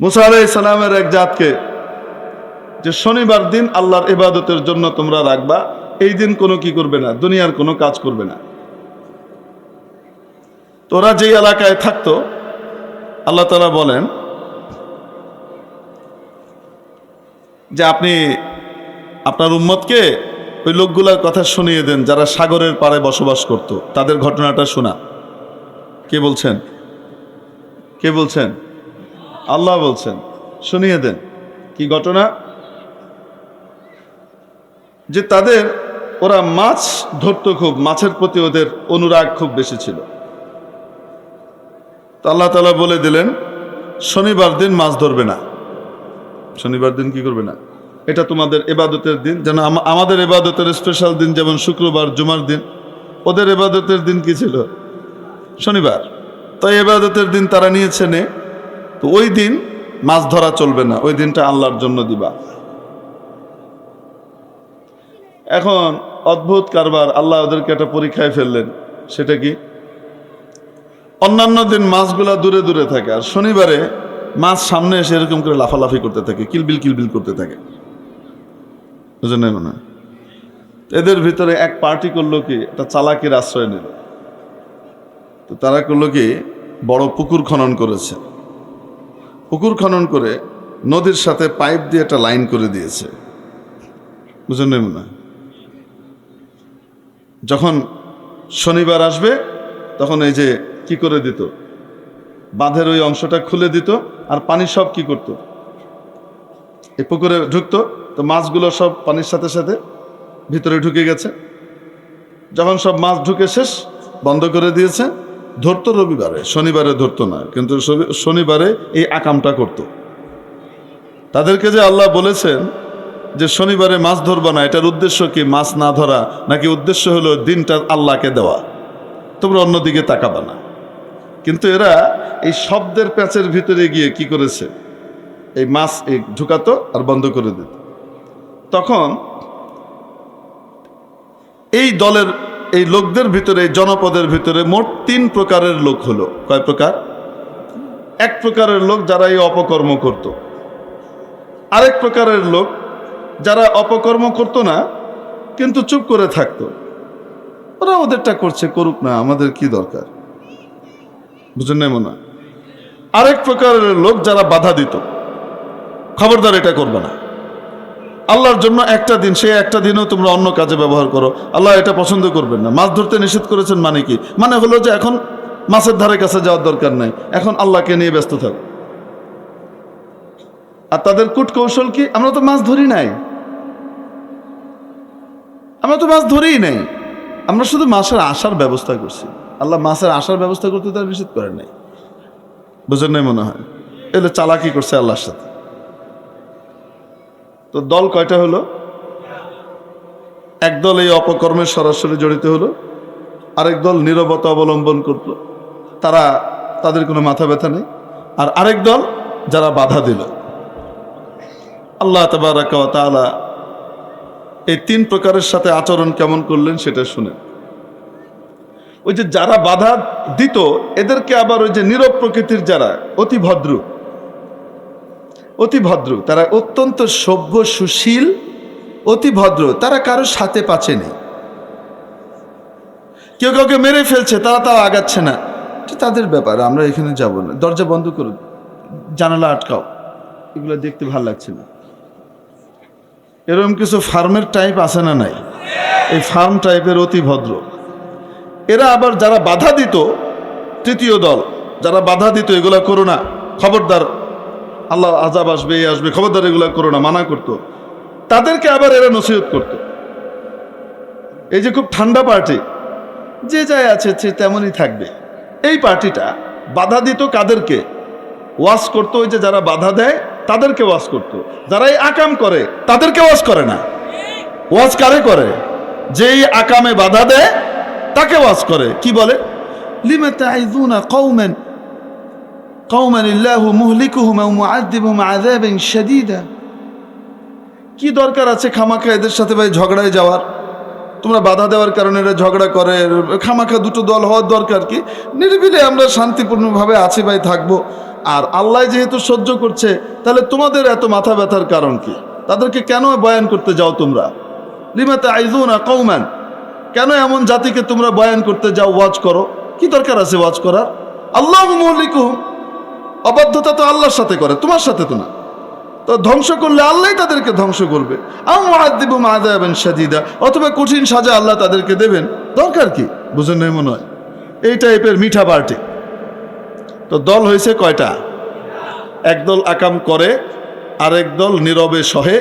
মুসা আলাইহিস সালামের এক জাতকে যে শনিবার দিন আল্লাহর ইবাদতের জন্য তোমরা রাখবা, এই দিন কোনো কি করবে না, দুনিয়ার কোনো কাজ করবে না। তোরা যেই এলাকায় থাকতো, আল্লাহ তাআলা বলেন যে আপনি আপনার উম্মতকে ওই লোকগুলোর কথা শুনিয়ে দেন যারা সাগরের পাড়ে বসবাস করত, তাদের ঘটনাটা শোনা। কে বলছেন? কে বলছেন? আল্লাহ বলছেন, শুনিয়ে দেন। কি ঘটনা? যে তাদের ওরা মাছ ধরতো, খুব মাছের প্রতি ওদের অনুরাগ খুব বেশি ছিল। তো আল্লাহ তাআলা বলে দিলেন শনিবার দিন মাছ ধরবে না। শনিবার দিন কি করবে না? এটা তোমাদের ইবাদতের দিন, যেন আমাদের ইবাদতের স্পেশাল দিন যেমন শুক্রবার, জুমার দিন, ওদের ইবাদতের দিন কি ছিল? শনিবার। তাই ইবাদতের দিন তারা নিয়েছে নে, তো ওই দিন মাছ ধরা চলবে না, ওই দিনটা আল্লাহর জন্য দিবা। এখন অদ্ভুত কারবার, আল্লাহ ওদেরকে একটা পরীক্ষায় ফেললেন। সেটা কি? অন্যান্য দিন মাছগুলা দূরে দূরে থাকে, আর শনিবারে মাছ সামনে এসে এরকম করে লাফালাফি করতে থাকে, কিলবিল কিলবিল করতে থাকে। বুঝলেন না? এদের ভিতরে এক পার্টি করলো কি, একটা চালাকির আশ্রয় নিল। তো তারা করলো কি, বড় পুকুর খনন করেছে। পুকুর খনন করে নদীর সাথে পাইপ দিয়ে একটা লাইন করে দিয়েছে। বুঝলেন না? যখন শনিবার আসবে তখন এই যে কি করে দিত, বাঁধের ওই অংশটা খুলে দিত, আর পানি সব কি করত, এই পুকুরে ঢুকতো। তো মাছগুলো সব পানির সাথে সাথে ভিতরে ঢুকে গেছে। যখন সব মাছ ঢুকে শেষ, বন্ধ করে দিয়েছে। ধরতো রবিবারে, শনিবারে ধরতো না, কিন্তু শনিবারে এই আকামটা করত। তাদেরকে যে আল্লাহ বলেছেন যে শনিবারে মাছ ধরবা না, এটার উদ্দেশ্য কি? মাছ না ধরা, নাকি উদ্দেশ্য হলো দিনটা আল্লাহকে দেওয়া? তোমরা অন্যদিকে তাকাবা না। কিন্তু এরা এই শব্দের প্যাচের ভিতরে গিয়ে কি করেছে, এই মাছ ঢুকাতো আর বন্ধ করে দিত। তখন এই দলের, এই লোকদের ভিতরে, এই জনপদের ভিতরে মোট 3 প্রকারের লোক হলো। কয় প্রকার? এক প্রকারের লোক যারা এই অপকর্ম করত, আরেক প্রকারের লোক যারা অপকর্ম করত না কিন্তু চুপ করে থাকতো, ওরা ওদেরটা করছে, করুক না, আমাদের কি দরকার। বুঝেন না? মনে হয় আরেক প্রকারের লোক যারা বাধা দিত, খবরদার এটা করবে না, আল্লাহর জন্য একটা দিন, সেই একটা দিনও তোমরা অন্য কাজে ব্যবহার করো, আল্লাহ এটা পছন্দ করবেন না। মাছ ধরতে নিষেধ করেছেন মানে কি? মানে হলো যে এখন মাছের ধারে কাছে যাওয়ার দরকার নাই, এখন আল্লাহকে নিয়ে ব্যস্ত থাক। আর তাদের কূটকৌশল কি? আমরা তো মাছ ধরি নাই, আমরা তো মাছ ধরেই নাই, আমরা শুধু মাছের আসার ব্যবস্থা করছি। আল্লাহ মাছের আসার ব্যবস্থা করতে তারা নিষেধ করেন নাই। বুঝেন নাই মনে হয়? এগুলো চালাকি করছে আল্লাহর সাথে। তো দল কয়টা হলো? এক দল এই অপকর্মের সরাসরি জড়িত হলো, আরেক দল নীরবতা অবলম্বন করলো, তাদের কোনো মাথা ব্যথা নেই। আর আরেক দল যারা বাধা দিল। আল্লাহ তাবারাকা ওয়া তাআলা এই 3 প্রকারের সাথে আচরণ কেমন করলেন সেটা শুনেন। ওই যে যারা বাধা দিত, এদেরকে আবার ওই যে নীরব প্রকৃতির যারা, অতি ভদ্র, তারা অত্যন্ত সভ্য, সুশীল, অতি ভদ্র, তারা কারোর সাথে পাচ্ছে নেই। কেউ কাউকে মেরে ফেলছে, তারা আগাচ্ছে না, তাদের ব্যাপার, আমরা এখানে যাব না, দরজা বন্ধ করুন, জানালা আটকাও, এগুলো দেখতে ভালো লাগছে না। এরকম কিছু ফার্মের টাইপ আছে না? নাই? এই ফার্ম টাইপের অতি ভদ্র এরা। আবার যারা বাধা দিত, তৃতীয় দল যারা বাধা দিত, এগুলা করো না, খবরদার, আল্লাহ আযাব আসবে, এই আসবে, খবরদার এগুলা করো না, মানা করতো। তাদেরকে আবার এরা নসিহত করত। এই যে খুব ঠান্ডা পার্টি, যে যায় আছে সে তেমনই থাকবে, এই পার্টিটা বাধা দিত কাদেরকে? ওয়াজ করতো। ওই যে যারা বাধা দেয় তাদেরকে ওয়াজ করতো, যারা এই আকাম করে তাদেরকে ওয়াজ করে না। ওয়াজ কারে করে? যেই আকামে বাধা দেয় তাকে ওয়াজ করে। কি বলে? লিমা তাইযুনা কওমান ইল্লাহু মুহলিকুহুম ওয়া মুআযযিবুহুম আযাবান শাদীদা। কি দরকার আছে খামাখা এদের সাথে ভাই ঝগড়ায় যাওয়ার? তোমরা বাধা দেওয়ার কারণে এরা ঝগড়া করে, খামাখা দুটো দল হওয়ার দরকার কি? নিরিবিলি আমরা শান্তিপূর্ণভাবে আছি ভাই, থাকবো, আর আল্লাহ যেহেতু সহ্য করছে, তাহলে তোমাদের এত মাথা ব্যথার কারণ কি? তাদেরকে কেন বয়ান করতে যাও তোমরা? লিমা তাইযুনা কওমান, কেন এমন জাতিকে তোমরা বয়ান করতে যাও, ওয়াজ করো? কি দরকার আছে ওয়াজ করার? আল্লাহু মুহলিকুহুম, অবাধ্যতা তো আল্লাহর সাথে করে, তোমার সাথে তো না। তো ধ্বংস করলে আল্লাহ তাদেরকে ধ্বংস করবে। আও মুআযযিবুহুম আযাবান শাদীদা, অথবা কঠিন সাজা আল্লাহ তাদেরকে দেবেন। দরকার কি? বুঝেন নাই মনে হয়? এই টাইপের মিঠা পার্টি। তো দল হয়েছে কয়টা? একদল আকাম করে, আরেক দল নীরবে সহে,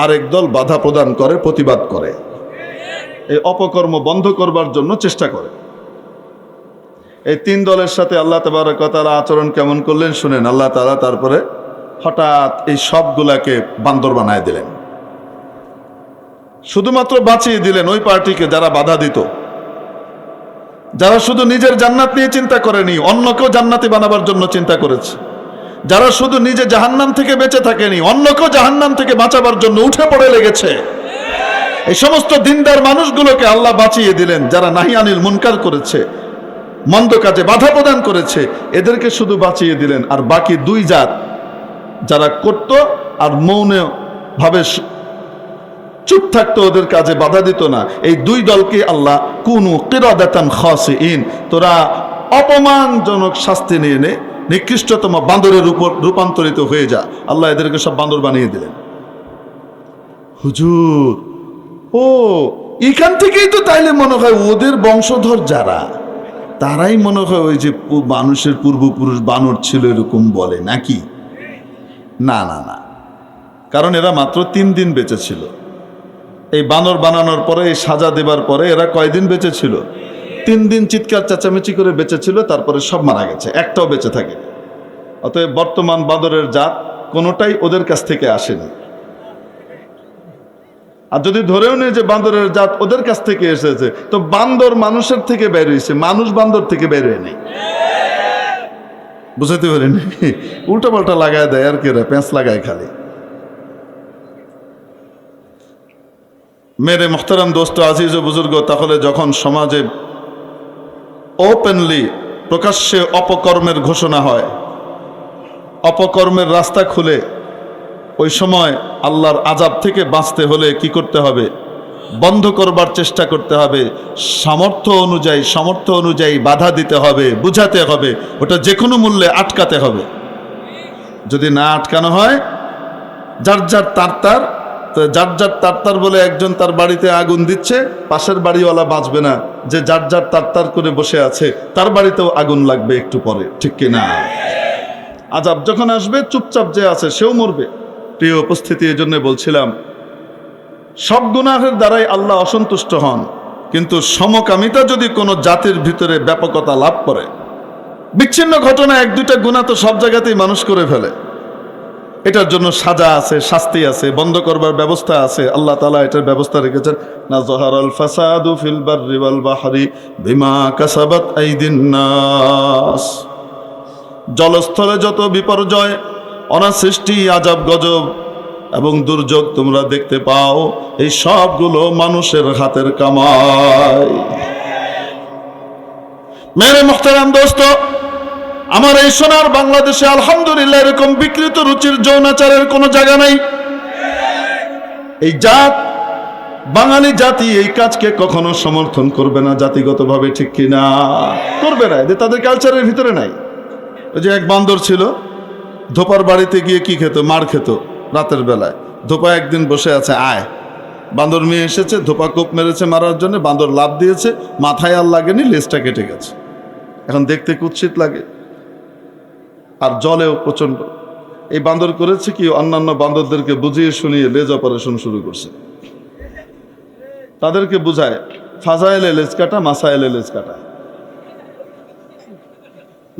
আরেক দল বাধা প্রদান করে, প্রতিবাদ করে, এই অপকর্ম বন্ধ করবার জন্য চেষ্টা করে। এই তিন দলের সাথে আল্লাহ তাবারক ওয়া তাআলা আচরণ কেমন করলেন শুনেন। আল্লাহ তাআলা তারপরে হঠাৎ এই সবগুলাকে বান্দর বানায় দিলেন। শুধুমাত্র বাঁচিয়ে দিলেন ওই পার্টিকে যারা বাধা দিত, যারা শুধু নিজের জান্নাত নিয়ে চিন্তা করেনি, অন্যকেও জান্নাতি বানাবার জন্য চিন্তা করেছে, যারা শুধু নিজে জাহান্নাম থেকে বেঁচে থাকেনি, অন্যকেও জাহান্নাম থেকে বাঁচাবার জন্য উঠে পড়ে লেগেছে। এই সমস্ত দিনদার মানুষগুলোকে আল্লাহ বাঁচিয়ে দিলেন। যারা নাহি আনিল মুনকার করেছে, মন্দ কাজে বাধা প্রদান করেছে, এদেরকে শুধু বাঁচিয়ে দিলেন। আর বাকি দুই জাত যারা করত আর মৌনে ভাবে চুপ থাকতো, ওদের কাজে বাধা দিত না, এই দুই দলকে আল্লাহ কুনু কিরাদাতান খাসিইন, তোরা অপমানজনক শাস্তি নিয়ে নে, নিকৃষ্টতম বান্দরের উপর রূপান্তরিত হয়ে যা। আল্লাহ এদেরকে সব বান্দর বানিয়ে দিলেন। হুজুর, ও এখান থেকেই তো তাইলে মনে হয় ওদের বংশধর যারা, তারাই মনে হয় ওই যে মানুষের পূর্বপুরুষ বানর ছিল এরকম বলে নাকি? না না না, কারণ এরা মাত্র 3 দিন বেঁচে ছিল। এই বানর বানানোর পরে, এই সাজা দেবার পরে এরা কয়দিন বেঁচে ছিল? 3 দিন চিৎকার চেঁচামেচি করে বেঁচে ছিল, তারপরে সব মারা গেছে, একটাও বেঁচে থাকে। অতএব বর্তমান বাঁদরের জাত কোনোটাই ওদের কাছ থেকে আসেনি। আর যদি ধরেও নেই যে বান্দরের জাত ওদের কাছ থেকে এসেছে, তো বান্দর মানুষের থেকে বের হয়েছে, মানুষ বান্দর থেকে বের হয়ে নেই। বুঝাতে পারেনি? উল্টা পাল্টা লাগায় দেয় আর কেরা, প্যাঁচ লাগায় খালি। মেরে মোহতারাম দোস্ত, আজিজ ও বুজুর্গ, তাহলে যখন সমাজে ওপেনলি প্রকাশ্যে অপকর্মের ঘোষণা হয়, অপকর্মের রাস্তা খুলে, ওই সময় আল্লাহর আযাব থেকে বাঁচতে হলে কি করতে হবে? বন্ধ করবার চেষ্টা করতে হবে, সামর্থ্য অনুযায়ী বাধা দিতে হবে, বুঝাতে হবে, ওটা যে কোনো মূল্যে আটকাতে হবে। যদি না আটকানো হয়, যার যার তার বলে একজন তার বাড়িতে আগুন দিচ্ছে, পাশের বাড়িওয়ালা বাঁচবে না, যে যার তার করে বসে আছে তার বাড়িতেও আগুন লাগবে একটু পরে, ঠিক কিনা? আযাব যখন আসবে, চুপচাপ যে আছে সেও মরবে। প্রিয় উপস্থিতি, এই জন্য বলছিলাম, সব গুনাহের দ্বারাই আল্লাহ অসন্তুষ্ট হন, কিন্তু সমকামিতা যদি কোনো জাতির ভিতরে ব্যাপকতা লাভ করে, বিচ্ছিন্ন ঘটনা 1-2টা গুনাহ তো সব জায়গাতেই মানুষ করে ফেলে, এটার জন্য সাজা আছে, শাস্তি আছে, বন্ধ করবার ব্যবস্থা আছে। আল্লাহ তাআলা এটার ব্যবস্থা রেখেছেন। না যাহারাল ফাসাদু ফিল বাররি ওয়াল বাহরি বিমা কাসাবাত আইদিন নাস, জলস্থলে যত বিপর্যয়, অনাসৃষ্টি, আযাব গজব এবং দুর্যোগ তোমরা দেখতে পাও, এই সবগুলো মানুষের হাতের কামাই। মেরে মুহতারাম দোস্ত, আমার এই সোনার বাংলাদেশে আলহামদুলিল্লাহ এরকম বিকৃত রুচির যৌনাচারের কোনো জায়গা নাই। এই জাত, বাঙালি জাতি এই কাজকে কখনো সমর্থন করবে না জাতিগতভাবে, ঠিক কিনা? করবে না, এদের তাদের কালচারের ভিতরে নাই। ওই যে এক বান্দর ছিল, ধোপার বাড়িতে গিয়ে কি খেত? মার খেত রাতের বেলায়। ধোপা একদিন বসে আছে, আয়, বান্দর মেয়ে এসেছে, ধোপা কোপ মেরেছে মারার জন্য, বান্দর লাফ দিয়েছে, মাথায় আর লাগেনি, লেজটা কেটে গেছে। এখন দেখতে কুৎসিত লাগে আর জলেও প্রচণ্ড। এই বান্দর করেছে কি, অন্যান্য বান্দরদেরকে বুঝিয়ে শুনিয়ে লেজ অপারেশন শুরু করছে। তাদেরকে বুঝায়, ফাজাইলে লেজ কাটা, মাসাইলে লেজ কাটা।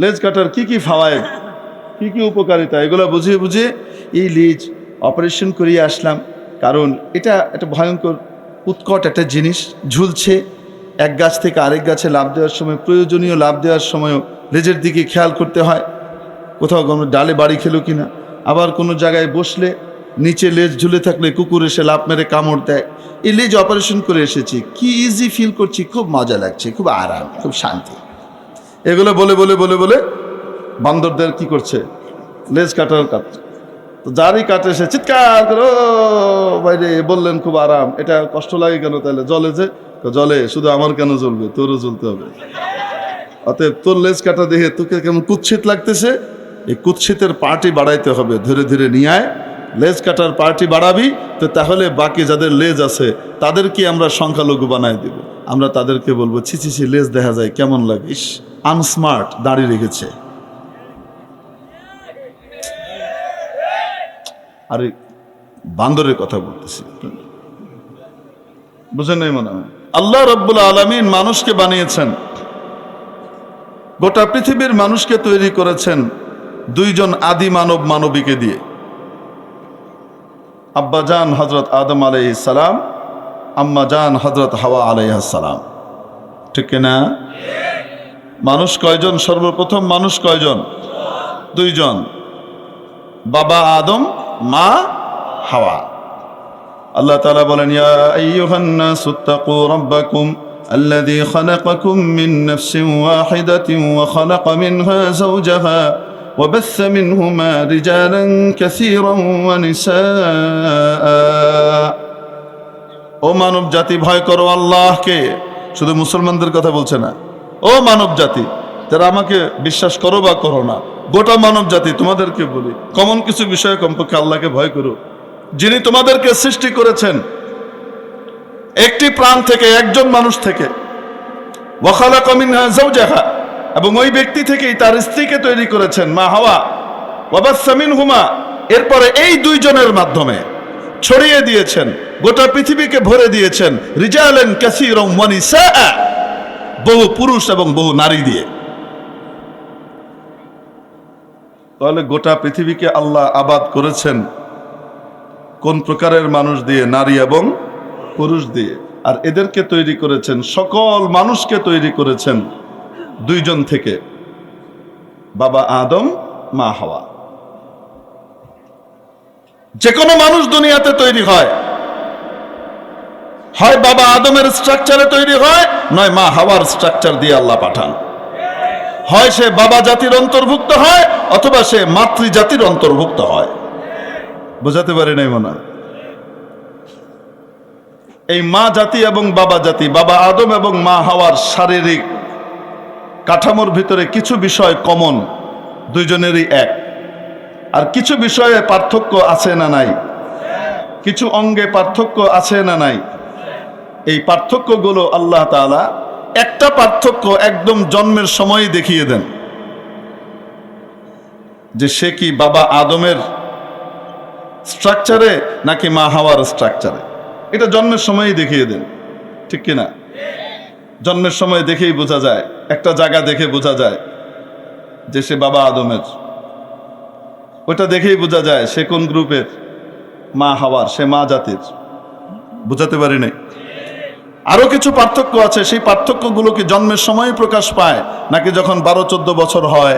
লেজ কাটার কি কি ফাওয়ায়েদ, কি কি উপকারিতা, এগুলো বুঝিয়ে বুঝিয়ে এই লেজ অপারেশন করিয়ে আসলাম। কারণ এটা একটা ভয়ঙ্কর উৎকট একটা জিনিস, ঝুলছে। এক গাছ থেকে আরেক গাছে লাফ দেওয়ার সময়, প্রয়োজনীয় লাফ দেওয়ার সময়ও লেজের দিকে খেয়াল করতে হয়, কোথাও কোনো ডালে বাড়ি খেলো কিনা। আবার কোনো জায়গায় বসলে নিচে লেজ ঝুলে থাকলে কুকুর এসে লাফ মেরে কামড় দেয়। এই লেজ অপারেশন করে এসেছি, কি ইজি ফিল করছি, খুব মজা লাগছে, খুব আরাম, খুব শান্তি। এগুলো বলে বলে বলে বলে বান্দরদের কি করছে, লেজ কাটার কাটছে, তো যারই কাটে সে চিৎকার করে, ও বাইরে বললেন খুব আরাম, এটা কষ্ট লাগে কেন তাহলে? জলে যে, জলে শুধু আমার কেন জ্বলবে, তোরও জ্বলতে হবে। অতএব তোর লেজ কাটা দেখে তোকে কেমন কুৎসিত লাগতেছে, এই কুৎসিতের পার্টি বাড়াইতে হবে, ধীরে ধীরে নিয়ে আয়। লেজ কাটার পার্টি বাড়াবি তো তাহলে বাকি যাদের লেজ আছে তাদেরকে আমরা সংখ্যালঘু বানাই দিব। আমরা তাদেরকে বলবো, ছি ছি ছি, লেজ দেখা যায় কেমন লাগে, ইস আনস্মার্ট, দাড়ি রেখেছে। আরে বান্দরের কথা বলতেছি, বুঝেন নাই মনে হয়? আল্লাহ রাব্বুল আলামিন মানুষকে বানিয়েছেন, গোটা পৃথিবীর মানুষকে তৈরি করেছেন দুইজন আদি মানব মানবীকে দিয়ে। আব্বাজান হযরত আদম আলাইহিস সালাম, আম্মাজান হযরত হাওয়া আলাইহিস সালাম, ঠিক না? মানুষ কয়জন? সর্বপ্রথম মানুষ কয়জন? দুইজন, বাবা আদম, মা হাওয়া। আল্লাহ তাআলা বলেন, ইয়া আইয়ুহান নাসুত্তাকু রাব্বাকুম আল্লাযী খালাকাকুম মিন নাফসিন ওয়াহিদাতিন ওয়া খালাকা মিনহা যাওজাহা ওয়া বাসসা মিনহুমা রিজালান কাসীরান ওয়া নিসাআ। ও মানব জাতি, ভয় করো আল্লাহকে। শুধু মুসলমানদের কথা বলছে না, ও মানব জাতি যারা আমাকে বিশ্বাস করো বা করো না, গোটা মানব জাতি তোমাদেরকে বলি, কমন কিছু বিষয়ে কমপক্ষে আল্লাহকে ভয় করো, যিনি তোমাদেরকে সৃষ্টি করেছেন একটি প্রাণ থেকে, একজন মানুষ থেকে, ওয়া খালাকা মিনহা যাওজাহা, এবং ওই ব্যক্তি থেকেই তার স্ত্রীকে তৈরি করেছেন, মা হাওয়া, ওয়া বাসসা মিনহুমা, এরপরে এই দুইজনের মাধ্যমে ছড়িয়ে দিয়েছেন, গোটা পৃথিবীকে ভরে দিয়েছেন, রিজালান কাসীরান ওয়া নিসাআ, বহু পুরুষ এবং বহু নারী দিয়ে। তাহলে গোটা পৃথিবীকে আল্লাহ আবাদ করেছেন কোন প্রকারের মানুষ দিয়ে? নারী এবং পুরুষ দিয়ে। আর এদেরকে তৈরি করেছেন, সকল মানুষকে তৈরি করেছেন দুইজন থেকে, বাবা আদম, মা হাওয়া। যে কোনো মানুষ দুনিয়াতে তৈরি হয়, হয় বাবা আদমের স্ট্রাকচারে তৈরি হয়, নয় মা হাওয়ার স্ট্রাকচার দিয়ে আল্লাহ পাঠান। হয় সে বাবা জাতির অন্তর্ভুক্ত হয়, অথবা সে মাতৃ জাতির অন্তর্ভুক্ত হয়। বোঝাতে পারি নাই মনে হয়? এই মা জাতি এবং বাবা জাতি, বাবা আদম এবং মা হাওয়ার শারীরিক কাঠামোর ভিতরে কিছু বিষয় কমন, দুইজনেরই এক। আর কিছু বিষয়ে পার্থক্য আছে না নাই? কিছু অঙ্গে পার্থক্য আছে না নাই? এই পার্থক্যগুলো আল্লাহ তাআলা একটা পার্থক্য একদম জন্মের সময়ই দেখিয়ে দেন, যে সে কি বাবা আদমের স্ট্রাকচারে নাকি মা হাওয়ার স্ট্রাকচারে। এটা জন্মের সময়ই দেখিয়ে দেন, ঠিক কিনা? জন্মের সময় দেখেই বোঝা যায়, একটা জায়গা দেখে বোঝা যায় যে সে বাবা আদমের, ওটা দেখেই বোঝা যায় সে কোন গ্রুপের, মা হাওয়ার, সে মা জাতির। বুঝাতে পারি নাই? আরো কিছু পার্থক্য আছে, সেই পার্থক্যগুলো কি জন্মের সময় প্রকাশ পায় নাকি যখন 12-14 বছর হয়,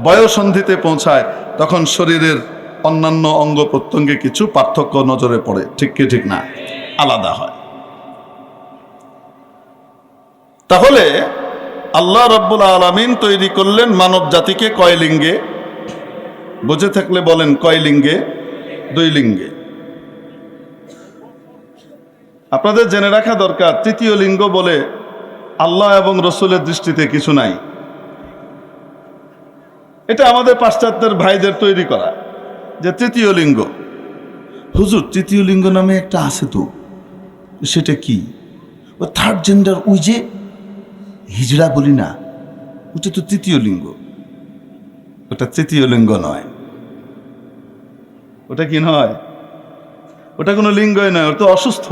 বয়ঃসন্ধিতে পৌঁছায়, তখন শরীরের অন্যান্য অঙ্গ প্রত্যঙ্গে কিছু পার্থক্য নজরে পড়ে, ঠিক কি ঠিক না? আলাদা হয়। তাহলে আল্লাহ রাব্বুল আলামিন তৈরি করলেন মানব জাতিকে কয় লিঙ্গে? বুঝে থাকলে বলেন, কয় লিঙ্গে? 2 লিঙ্গে। আপনাদের জেনে রাখা দরকার, তৃতীয় লিঙ্গ বলে আল্লাহ এবং রসুলের দৃষ্টিতে কিছু নাই। এটা আমাদের পাশ্চাত্যের ভাইদের তৈরি করা, যে তৃতীয় লিঙ্গ। হুজুর, তৃতীয় লিঙ্গ নামে একটা আছে তো, সেটা কি? ও থার্ড জেন্ডার, ওই যে হিজড়া বলি না, ওটা তো তৃতীয় লিঙ্গ। ওটা তৃতীয় লিঙ্গ নয়। ওটা কি নয়? ওটা কোনো লিঙ্গই নয়, ওটা অসুস্থ,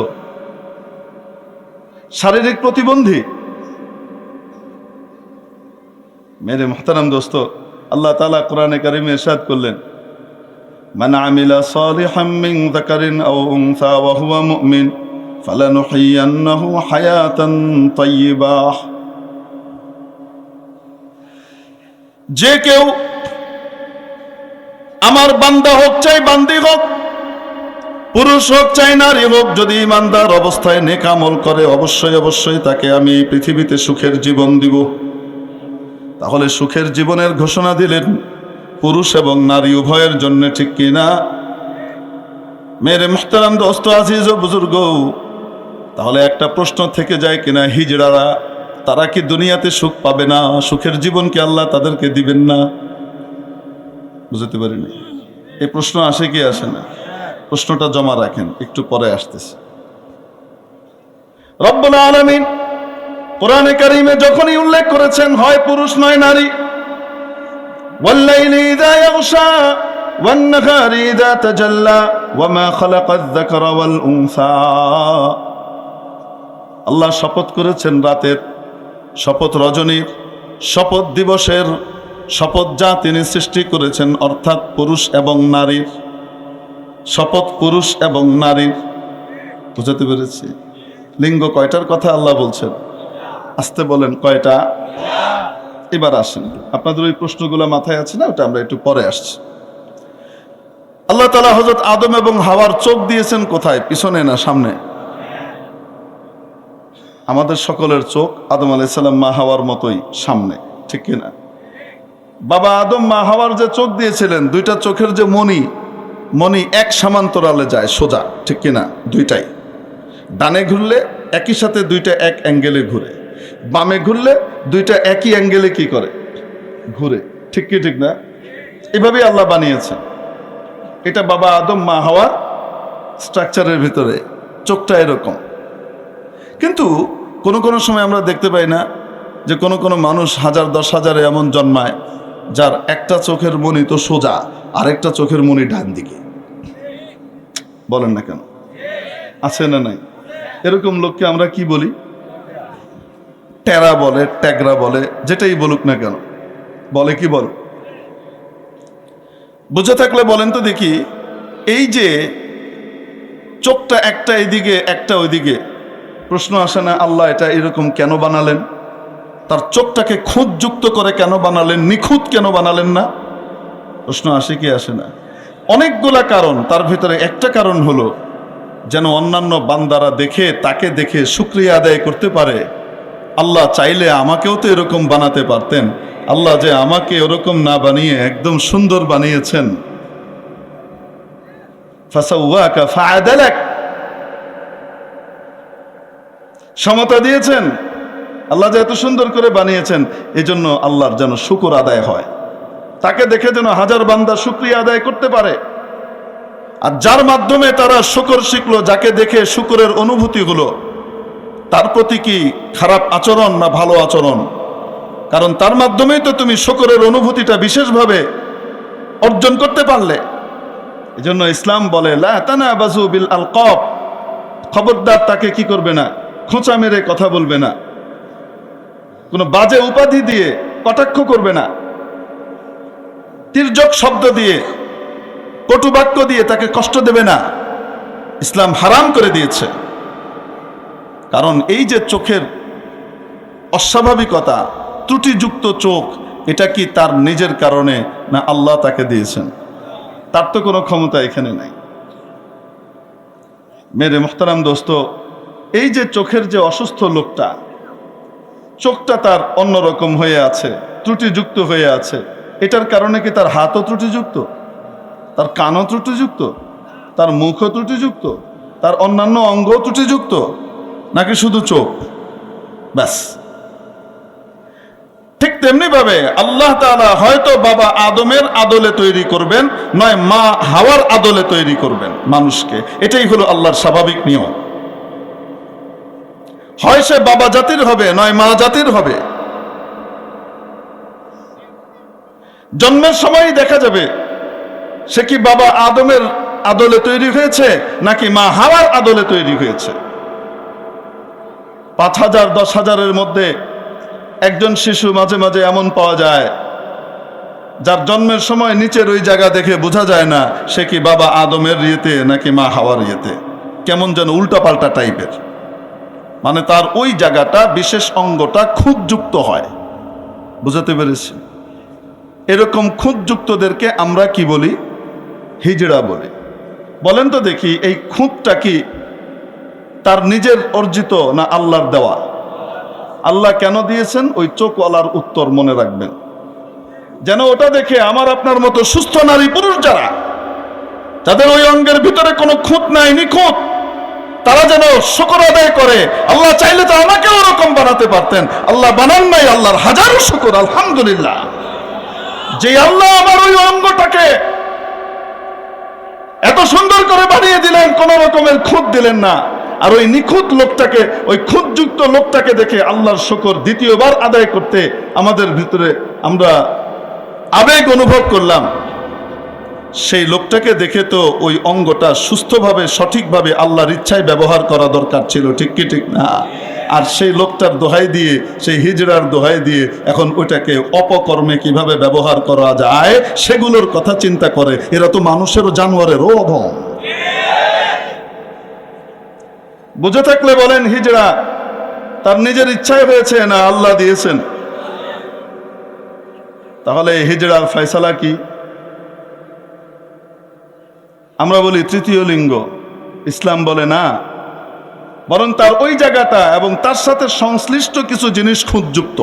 শারীরিক প্রতিবন্ধী। মেরে মুহতারাম দোস্ত, আল্লাহ তাআলা কোরআনে কারিমে ইরশাদ করলেন, মান আমিলা সালিহাম মিন যাকারিন আও উনসা ওয়া হুয়া মুমিন ফালানুহয়িয়ান্নাহু হায়াতান তাইয়্যিবাহ। যে কেউ, আমার বান্দা হোক চাই বান্দি হোক, পুরুষ হোক চাই নারী হোক, যদি ইমানদার অবস্থায় নেক আমল করে, অবশ্যই অবশ্যই তাকে আমি পৃথিবীতে সুখের জীবন দিব। তাহলে সুখের জীবনের ঘোষণা দিলেন পুরুষ এবং নারী উভয়ের জন্য, ঠিক কিনা? মেরে মুহতারাম দোস্ত আজিজ ও বুজুর্গ, তাহলে একটা প্রশ্ন থেকে যায় কিনা, হিজড়ারা তারা কি দুনিয়াতে সুখ পাবে না? সুখের জীবন কি আল্লাহ তাদেরকে দিবেন না? বুঝতে পারিনি। এই প্রশ্ন আসে কি আসে না? প্রশ্নটা জমা রাখেন, একটু পরে আসতেছে। রব্বুল আলামিন কোরআনে কারীমে যখনই উল্লেখ করেছেন, হয় পুরুষ নয় নারী, ওয়াল্লাইলি ইযা ইয়াগশা ওয়ান-নাহারি ইযা তাজাল্লা ওয়ামা খালাকায-যাকারা ওয়াল-উনসা, আল্লাহ শপথ করেছেন রাতের, শপথ রজনীর, শপথ দিবসের, শপথ যা তিনি সৃষ্টি করেছেন, অর্থাৎ পুরুষ এবং নারীর, শপথ পুরুষ এবং নারীর। বুঝতে পেরেছি? লিঙ্গ কয়টার কথা আল্লাহ বলছেন? আসতে বলেন, কয়টা? এবার আসেন, আপনাদের ওই প্রশ্নগুলো মাথায় আছে না, ওটা আমরা একটু পরে আসছি। আল্লাহ তাআলা হযরত আদম এবং হাওয়ার চোখ দিয়েছেন কোথায়? পিছনে না সামনে? আমাদের সকলের চোখ আদম আলাইহিস সালাম মা হাওয়ার মতোই সামনে, ঠিক কিনা? বাবা আদম মা হাওয়ার যে চোখ দিয়েছিলেন, দুইটা চোখের যে মণি এক সমান্তরালে যায় সোজা, ঠিক কিনা? দুইটাই ডানে ঘুরলে একই সাথে দুইটা এক অ্যাঙ্গেলে ঘুরে, বামে ঘুরলে দুইটা একই অ্যাঙ্গেলে কি করে? ঘুরে, ঠিক কি ঠিক না? এভাবেই আল্লাহ বানিয়েছেন। এটা বাবা আদম মা হাওয়া স্ট্রাকচারের ভিতরে চোখটা এরকম। কিন্তু কোনো সময় আমরা দেখতে পাই না যে কোনো মানুষ 1000-10,000 এমন জন্মায় যার একটা চোখের মণি তো সোজা, আরেকটা চোখের মণি ডান দিকে। বলেন না কেন? আছে না নাই? এরকম লোককে আমরা কি বলি? টেরা বলে, ট্যাগরা বলে, যেটাই বলুক না কেন, বলে কি বল? বুঝে থাকলে বলেন তো দেখি, এই যে চোখটা একটা এদিকে একটা ওইদিকে, প্রশ্ন আসে না আল্লাহ এটা এরকম কেন বানালেন? তার চোখটাকে খুঁতযুক্ত করে কেন বানালেন? নিখুঁত কেন বানালেন না? প্রশ্ন আসে কি আসে না? অনেকগুলা কারণ, তার ভিতরে একটা কারণ হলো যেন অন্যান্য বান্দারা দেখে, তাকে দেখে শুকরিয়া আদায় করতে পারে, আল্লাহ চাইলে আমাকেও তো এরকম বানাতে পারতেন, আল্লাহ যে আমাকে ওরকম না বানিয়ে একদম সুন্দর বানিয়েছেন। ফাসাওয়াকা ফাআদালাক, সমতা দিয়েছেন। আল্লাহ যে এত সুন্দর করে বানিয়েছেন, এজন্য আল্লাহর যেন শুকর আদায় হয়, তাকে দেখে যেন হাজার বান্দা শুকরিয়া আদায় করতে পারে। আর যার মাধ্যমে তারা শুকর শিখলো, যাকে দেখে শুকরের অনুভূতি হলো, তার প্রতি কি খারাপ আচরণ না ভালো আচরণ? কারণ তার মাধ্যমেই তো তুমি শুকরের অনুভূতিটা বিশেষভাবে অর্জন করতে পারলে। এজন্য ইসলাম বলে লা তানাবাজু বিল আলকাব, খবরদার তাকে কি করবে না? খোঁচা মেরে কথা বলবে না, কোনো বাজে উপাধি দিয়ে কটাক্ষ করবে না, তির্যক শব্দ দিয়ে, কটু বাক্য দিয়ে তাকে কষ্ট দেবে না। ইসলাম হারাম করে দিয়েছে। কারণ এই যে চোখের অস্বাভাবিকতা, ত্রুটিযুক্ত চোখ, এটা কি তার নিজের কারণে না আল্লাহ তাকে দিয়েছেন? তার তো কোনো ক্ষমতা এখানে নাই। মেরে মুহতারাম দোস্ত, এই যে চোখের যে অসুস্থ লোকটা, চোখটা তার অন্যরকম হয়ে আছে, ত্রুটিযুক্ত হয়ে আছে, এটার কারণে কি তার হাতও ত্রুটিযুক্ত, তার কানও ত্রুটিযুক্ত, তার মুখও ত্রুটিযুক্ত, তার অন্যান্য অঙ্গও ত্রুটিযুক্ত, নাকি শুধু চোখ ব্যাস? ঠিক তেমনি ভাবে আল্লাহ তাআলা হয়তো বাবা আদমের আদলে তৈরি করবেন, নয় মা হাওয়ার আদলে তৈরি করবেন মানুষকে। এটাই হলো আল্লাহর স্বাভাবিক নিয়ম। হয় সে বাবা জাতির হবে, নয় মা জাতির হবে। জন্মের সময় দেখা যাবে সে কি বাবা আদমের আদলে তৈরি হয়েছে নাকি মা হাওয়ার আদলে তৈরি হয়েছে। 5,000 10,000-এর মধ্যে একজন শিশু মাঝে মাঝে এমন পাওয়া যায় যার জন্মের সময় নিচের ওই জায়গা দেখে বোঝা যায় না সে কি বাবা আদমের ইয়েতে নাকি মা হাওয়ার ইয়েতে, কেমন যেন উল্টাপাল্টা টাইপের, মানে তার ওই জায়গাটা, বিশেষ অঙ্গটা খুঁতযুক্ত হয়। বুঝাতে পেরেছি? এরকম খুঁতযুক্তদেরকে আমরা কি বলি? হিজড়া বলি। বলেন তো দেখি, এই খুঁতটা কি তার নিজের অর্জিত না আল্লাহর দেওয়া? আল্লাহ কেন দিয়েছেন? ওই চোখওয়ালার উত্তর মনে রাখবেন। যেন ওটা দেখে আমার আপনার মতো সুস্থ নারী পুরুষ যারা, যাদের ওই অঙ্গের ভিতরে কোনো খুঁত নাই, নিখুঁত, তারা যেন শুকর আদায় করে। আল্লাহ চাইলে তো আমাকে ওরকম বানাতে পারতেন, আল্লাহ বানান নাই, আল্লাহর হাজারো শুকর, আলহামদুলিল্লাহ। যে আল্লাহ আমার ওই অঙ্গটাকে এত সুন্দর করে বানিয়ে দিলেন, কোন রকমের খুঁত দিলেন না। আর ওই নিখুঁত লোকটাকে, ওই খুঁতযুক্ত লোকটাকে দেখে আল্লাহর শুকর দ্বিতীয়বার আদায় করতে আমাদের ভিতরে আমরা আবেগ অনুভব করলাম। সেই লোকটাকে দেখে তো ওই অঙ্গটা সুস্থভাবে সঠিকভাবে আল্লাহর ইচ্ছায় ব্যবহার করা দরকার ছিল, ঠিক কি ঠিক না? আর সেই লোকটার দোহাই দিয়ে, সেই হিজড়ার দোহাই দিয়ে এখন ওইটাকে অপকর্মে কিভাবে ব্যবহার করা যায় সেগুলোর কথা চিন্তা করে। এরা তো মানুষেরও জানোয়ারেরও অধম। বুঝে থাকলে বলেন, হিজড়া তার নিজের ইচ্ছায় হয়েছে না আল্লাহ দিয়েছেন? তাহলে হিজড়ার ফয়সালা কি? আমরা বলি তৃতীয় লিঙ্গ, ইসলাম বলে না, বরং তার ওই জায়গাটা এবং তার সাথে সংশ্লিষ্ট কিছু জিনিস খুঁতযুক্ত।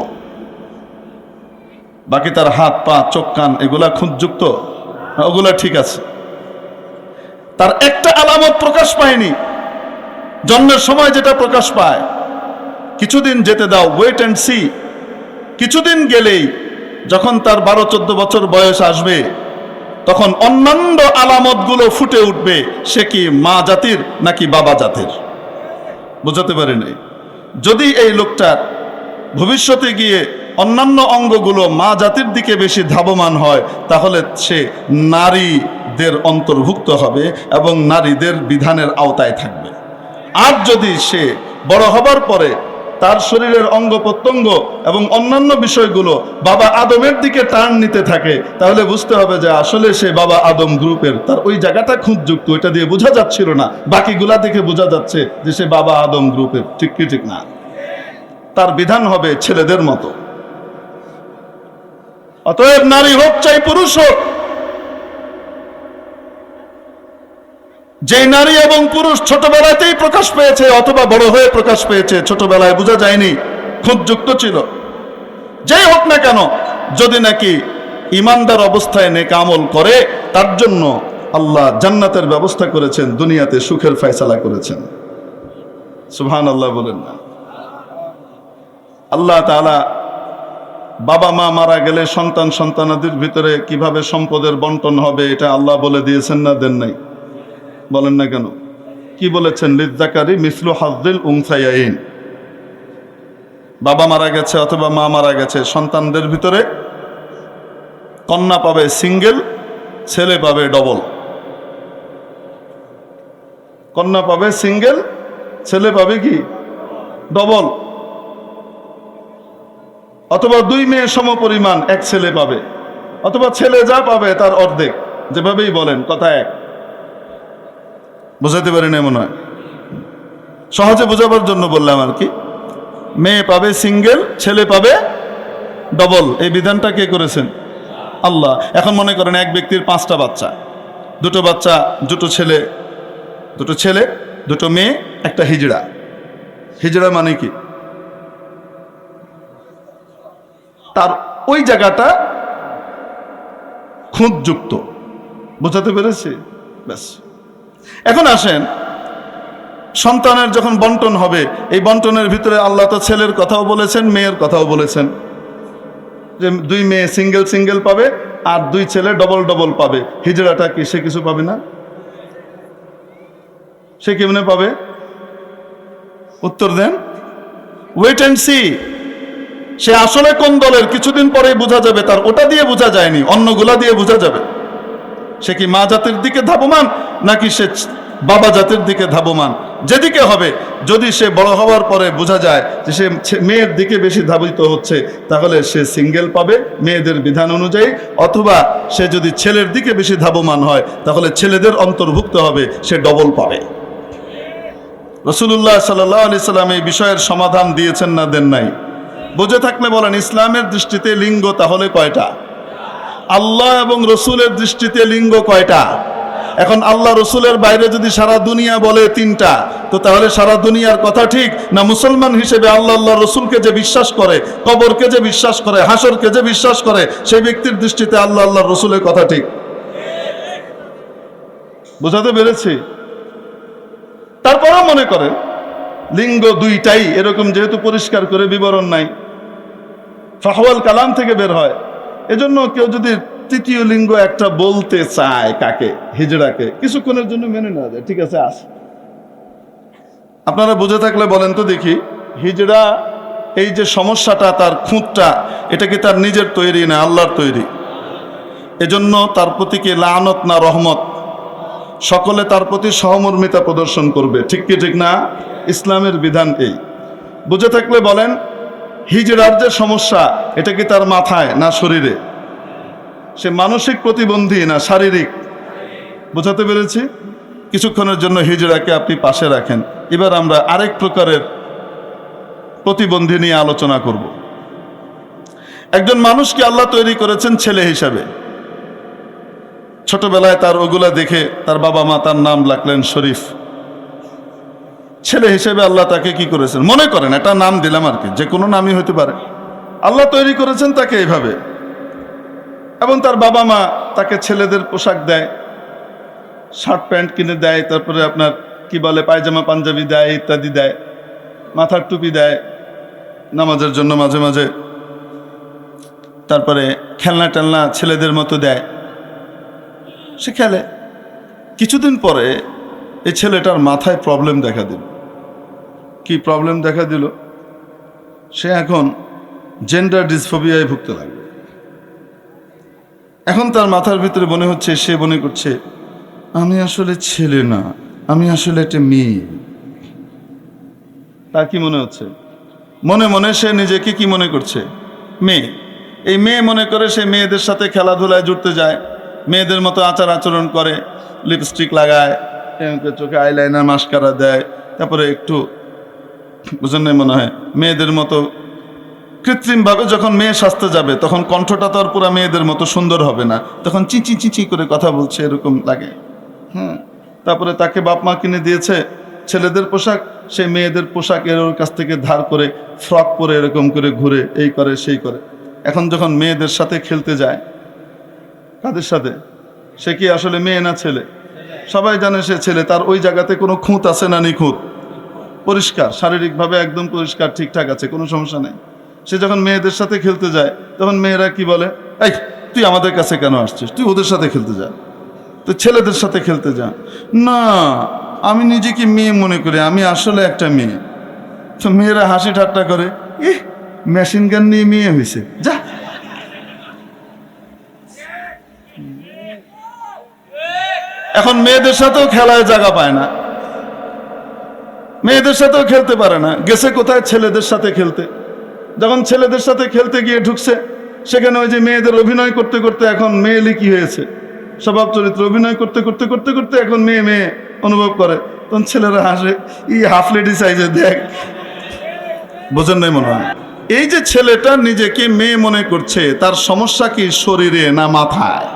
বাকি তার হাত পা চোখ কান এগুলা খুঁতযুক্ত, ওগুলা ঠিক আছে। তার একটা আলামত প্রকাশ পায়নি, জন্মের সময় যেটা প্রকাশ পায়। কিছুদিন যেতে দাও, ওয়েট অ্যান্ড সি। কিছুদিন গেলেই যখন তার 12-14 বছর বয়স আসবে, তখন অন্যান্য আলামতগুলো ফুটে উঠবে। সে কি মা জাতির নাকি বাবা জাতির, বুঝাতে পারি নাই। যদি এই লোকটার ভবিষ্যতে গিয়ে অন্যান্য অঙ্গগুলো মা জাতির দিকে বেশি ধাবমান হয়, তাহলে সে নারীদের অন্তর্ভুক্ত হবে এবং নারীদের বিধানের আওতায় থাকবে। আর যদি সে বড় হবার পরে তার শরীরের অঙ্গ প্রত্যঙ্গ এবং অন্যান্য বিষয়গুলো বাবা আদমের দিকে টার্ন নিতে থাকে, তাহলে বুঝতে হবে যে আসলে সে বাবা আদম গ্রুপের। তার ওই জায়গাটা খুঁতযুক্ত, ওইটা দিয়ে বোঝা যাচ্ছিল না, বাকিগুলা দেখে বোঝা যাচ্ছে যে সে বাবা আদম গ্রুপের, ঠিক কি ঠিক না? তার বিধান হবে ছেলেদের মতো। অতএব নারী হোক চাই পুরুষ হোক, যে নারী এবং পুরুষ ছোটবেলাতেই প্রকাশ পেয়েছে অথবা বড় হয়ে প্রকাশ পেয়েছে, ছোটবেলায় বোঝা যায়নি, খুঁতযুক্ত ছিল, যেই হোক না কেন, যদি নাকি ইমানদার অবস্থায় নেক আমল করে, তার জন্য আল্লাহ জান্নাতের ব্যবস্থা করেছেন, দুনিয়াতে সুখের ফয়সালা করেছেন। সুবহানাল্লাহ বলেন না? আল্লাহ তাআলা বাবা মা মারা গেলে সন্তান সন্তানাদির ভিতরে কিভাবে সম্পদের বন্টন হবে এটা আল্লাহ বলে দিয়েছেন না দেন নাই? বলেন না কেন? কি বলেছেন? লিযযাকারি মিসলু হাজ্জিল উনসায়াইন। বাবা মারা গেছে অথবা মা মারা গেছে, সন্তানদের ভিতরে কন্যা পাবে সিঙ্গেল, ছেলে পাবে ডবল। কন্যা পাবে সিঙ্গেল, ছেলে পাবে কি ডবল। অথবা 2 মেয়ে সমপরিমাণ, এক ছেলে পাবে, অথবা ছেলে যা পাবে তার অর্ধেক, যেভাবেই বলেন, কথা এক। বোঝাতে পারি না মনে হয়? সহজে বোঝাবার জন্য বললাম আর কি। মেয়ে পাবে সিঙ্গেল, ছেলে পাবে ডবল। এই বিধানটা কে করেছেন? আল্লাহ। এখন মনে করেন এক ব্যক্তির 5টা বাচ্চা, 2টো বাচ্চা, 2টো ছেলে, 2টো মেয়ে, একটা হিজড়া। হিজড়া মানে কি? তার ওই জায়গাটা খুঁতযুক্ত। বোঝাতে পেরেছি? ব্যাস। এখন আসেন, সন্তানের যখন বন্টন হবে, এই বন্টনের ভিতরে আল্লাহ তো ছেলের কথাও বলেছেন, মেয়ের কথাও বলেছেন, যে 2 মেয়ে সিঙ্গেল সিঙ্গেল পাবে আর 2 ছেলে ডবল ডবল পাবে। হিজড়াটা কি সে কিছু পাবে না? সে কেমনে পাবে? উত্তর দেন। Wait and see. সে আসলে কোন দলের কিছুদিন পরেই বোঝা যাবে। তার ওটা দিয়ে বোঝা যায়নি, অন্যগুলা দিয়ে বোঝা যাবে। সে কি মা জাতির দিকে ধাবমান নাকি সে বাবা জাতির দিকে ধাবমান? যেদিকে হবে, যদি সে বড় হওয়ার পরে বোঝা যায় যে সে মেয়ের দিকে বেশি ধাবিত হচ্ছে, তাহলে সে সিঙ্গেল পাবে মেয়েদের বিধান অনুযায়ী, অথবা সে যদি ছেলের দিকে বেশি ধাবমান হয় তাহলে ছেলেদের অন্তর্ভুক্ত হবে, সে ডবল পাবে। রাসূলুল্লাহ সাল্লাল্লাহু আলাইহি সাল্লাম এই বিষয়ের সমাধান দিয়েছেন না দেন নাই? বুঝে থাকলে বলেন, ইসলামের দৃষ্টিতে লিঙ্গ তাহলে কয়টা? আল্লাহ এবং রসুলের দৃষ্টিতে লিঙ্গ কয়টা? এখন আল্লাহ রসুলের বাইরে যদি সারা দুনিয়া বলে তিনটা, তো তাহলে সারা দুনিয়ার কথা ঠিক না? মুসলমান হিসেবে আল্লাহ রসুলকে যে বিশ্বাস করে, কবরকে যে বিশ্বাস করে, হাসরকে যে বিশ্বাস করে, সেই ব্যক্তির দৃষ্টিতে আল্লাহ রসুলের কথা ঠিক। বোঝাতে পেরেছি? তারপরেও মনে করেন লিঙ্গ দুইটাই এরকম, যেহেতু পরিষ্কার করে বিবরণ নাই, ফাহওয়াল কালাম থেকে বের হয়, এজন্য কেউ যদি তৃতীয় লিঙ্গ একটা বলতে চায়, কাকে? হিজড়াকে, কিছুক্ষণের জন্য মেনে নেওয়া যায়, ঠিক আছে আস। আপনারা বুঝে থাকলে বলেন তো দেখি, হিজড়া এই যে সমস্যাটা, তার খুঁতটা, এটা কি তার নিজের তৈরি না আল্লাহর তৈরি? এজন্য তার প্রতি কি লানত না রহমত? সকলে তার প্রতি সহমর্মিতা প্রদর্শন করবে, ঠিক কি ঠিক না? ইসলামের বিধান এই। বুঝে থাকলে বলেন, হিজড়ার যে সমস্যা, এটা কি তার মাথায় না শরীরে? সে মানসিক প্রতিবন্ধী না শারীরিক? বোঝাতে পেরেছি? কিছুক্ষণের জন্য হিজড়াকে আপনি পাশে রাখেন। এবার আমরা আরেক প্রকারের প্রতিবন্ধী নিয়ে আলোচনা করব। একজন মানুষকে আল্লাহ তৈরি করেছেন ছেলে হিসাবে। ছোটবেলায় তার ওগুলা দেখে তার বাবা মা তার নাম রাখলেন শরীফ। ছেলে হিসেবে আল্লাহ তাকে কি করেছেন? মনে করেন একটা নাম দিলাম আর কি, যে কোনো নামই হতে পারে। আল্লাহ তৈরি করেছেন তাকে এইভাবে, এবং তার বাবা মা তাকে ছেলেদের পোশাক দেয়, শার্ট প্যান্ট কিনে দেয়, তারপরে আপনার কি বলে পায়জামা পাঞ্জাবি দেয়, ইত্যাদি দেয়, মাথার টুপি দেয় নামাজের জন্য মাঝে মাঝে, তারপরে খেলনা টেলনা ছেলেদের মতো দেয়, সে খেলে। কিছুদিন পরে এই ছেলেটার মাথায় প্রবলেম দেখা দিল। কি প্রবলেম দেখা দিল? সে এখন জেন্ডার ডিসফোবিয়ায় ভুগতে লাগবে। এখন তার মাথার ভিতরে মনে হচ্ছে, সে মনে করছে আমি আসলে ছেলে না, আমি আসলে একটা মেয়ে। তার কি মনে হচ্ছে? মনে মনে সে নিজেকে কি মনে করছে? মেয়ে। এই মেয়ে মনে করে সে মেয়েদের সাথে খেলাধুলায় জুড়তে যায়, মেয়েদের মতো আচার আচরণ করে, লিপস্টিক লাগায়, চোখে আইলাইনার মাস্কারা দেয়, তারপরে একটু বুঝেন নাই মনে হয় মেয়েদের মতো কৃত্রিমভাবে যখন মেয়ে সাজতে যাবে, তখন কণ্ঠটা তো আর পুরা মেয়েদের মতো সুন্দর হবে না, তখন চিচি চিচি করে কথা বলছে, এরকম লাগে। তারপরে তাকে বাপ মা কিনে দিয়েছে ছেলেদের পোশাক, সে মেয়েদের পোশাক এর ওর কাছ থেকে ধার করে ফ্রক পরে এরকম করে ঘুরে, এই করে সেই করে। এখন যখন মেয়েদের সাথে খেলতে যায়, কাদের সাথে? সে কি আসলে মেয়ে না ছেলে? সবাই জানে সে ছেলে। তার ওই জায়গাতে কোনো খুঁত আছে না নিখুঁত? পরিষ্কার, শারীরিকভাবে একদম পরিষ্কার, ঠিকঠাক আছে, কোনো সমস্যা নেই। সে যখন মেয়েদের সাথে খেলতে যায়, তখন মেয়েরা কি বলে, এই তুই আমাদের কাছে কেন আসছিস, তুই ওদের সাথে খেলতে যা, তো ছেলেদের সাথে খেলতে যা। না, আমি নিজেকে মেয়ে মনে করি, আমি আসলে একটা মেয়ে। তো মেয়েরা হাসি ঠাট্টা করে, মেশিন গান নিয়ে মেয়ে হয়েছে, যা। এখন মেয়েদের সাথেও খেলায় জায়গা পায় না, মেয়েদের সাথেও খেলতে পারে না, গেছে কোথায়? ছেলেদের সাথে খেলতে। যখন ছেলেদের সাথে খেলতে গিয়ে ঢুকছে, সেখানে ওই যে মেয়েদের অভিনয় করতে করতে এখন মেয়েলি কি হয়েছে, স্বভাব চরিত্র, অভিনয় করতে করতে করতে করতে এখন মেয়ে মেয়ে অনুভব করে। তখন ছেলেরা হাসে, হাফ লেডি সাইজে দেখ। বোঝেন নাই মনে হয়? এই যে ছেলেটা নিজেকে মেয়ে মনে করছে, তার সমস্যা কি শরীরে না মাথায়?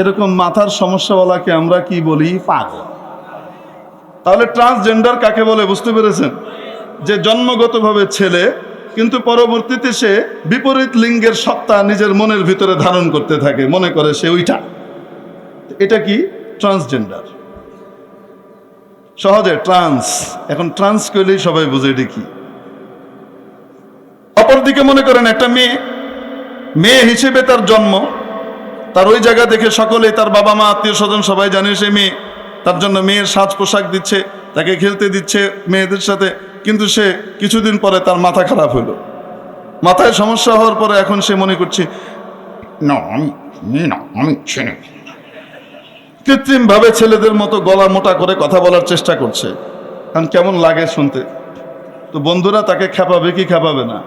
এরকম মাথার সমস্যাওয়ালাকে আমরা কি বলি? পাগল। তাহলে ট্রান্সজেন্ডার কাকে বলে বুঝতে পেরেছেন? যে জন্মগতভাবে ছেলে, কিন্তু পরবর্তীতে সে বিপরীত লিঙ্গের সত্তা নিজের মনের ভিতরে ধারণ করতে থাকে, মনে করে সে ওইটা। এটা কি? ট্রান্সজেন্ডার। সহজে ট্রান্স, এখন ট্রান্স করলেই সবাই বুঝে এটা কি। অপরদিকে মনে করেন একটা মেয়ে, মেয়ে হিসেবে তার জন্ম, তার ওই জায়গা দেখে সকলেই, তার বাবা মা আত্মীয় স্বজন সবাই জানে সে মেয়ে, তার জন্য মেয়ের সাজ পোশাক দিচ্ছে, তাকে খেলতে দিচ্ছে মেয়েদের সাথে। কিন্তু সে কিছুদিন পরে তার মাথা খারাপ হলো, মাথায় সমস্যা হওয়ার পরে এখন সে মনে করছে না আমি মেয়ে না, আমি ছেলে। কৃত্রিমভাবে ছেলেদের মতো গলা মোটা করে কথা বলার চেষ্টা করছে। এখন কেমন লাগে শুনতে? তো বন্ধুরা তাকে খেপাবে কি খেপাবে না?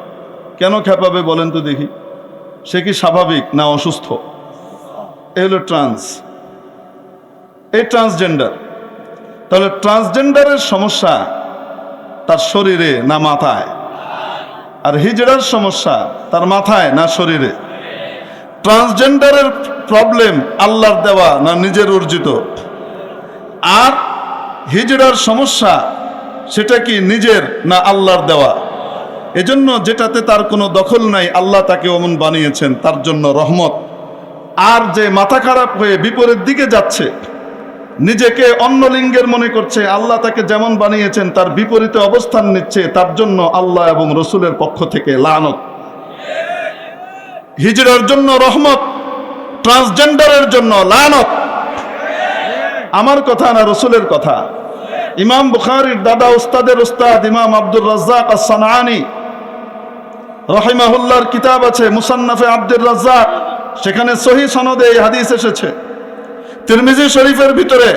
কেন খেপাবে বলেন তো দেখি? সে কি স্বাভাবিক না অসুস্থ? এ হলো ট্রান্স, এই ট্রান্সজেন্ডার। তাহলে ট্রান্সজেন্ডারের সমস্যা তার শরীরে না মাথায়? আর হিজড়ার সমস্যা তার মাথায় না শরীরে? ট্রান্সজেন্ডারের প্রবলেম আল্লাহর দেওয়া না নিজের অর্জিত? আর হিজড়ার সমস্যা সেটা কি নিজের না আল্লাহর দেওয়া? এজন্য যেটাতে তার কোনো দখল নাই আল্লাহ তাকে অমন বানিয়েছেন, তার জন্য রহমত। আর যে মাথা খারাপ হয়ে বিপরীত দিকে যাচ্ছে, নিজেকে অন্য লিঙ্গের মনে করছে, আল্লাহ তাকে যেমন বানিয়েছেন তার বিপরীতে অবস্থান নিচ্ছে, তার জন্য আল্লাহ এবং রসুলের পক্ষ থেকে লানত। হিজড়ার জন্য রহমত, ট্রান্সজেন্ডারের জন্য লানত। আমার কথা না, রসুলের কথা। ইমাম বুখারীর দাদা উস্তাদের উস্তাদ ইমাম আব্দুর রাজ্জাক আস-সানআনী রাহিমাহুল্লাহর কিতাব আছে মুসান্নাফে আব্দুর রাজ্জাক, সেখানে সহিহ সনদে এই হাদিস এসেছে। তিরমিজি শরীফের ভিতরে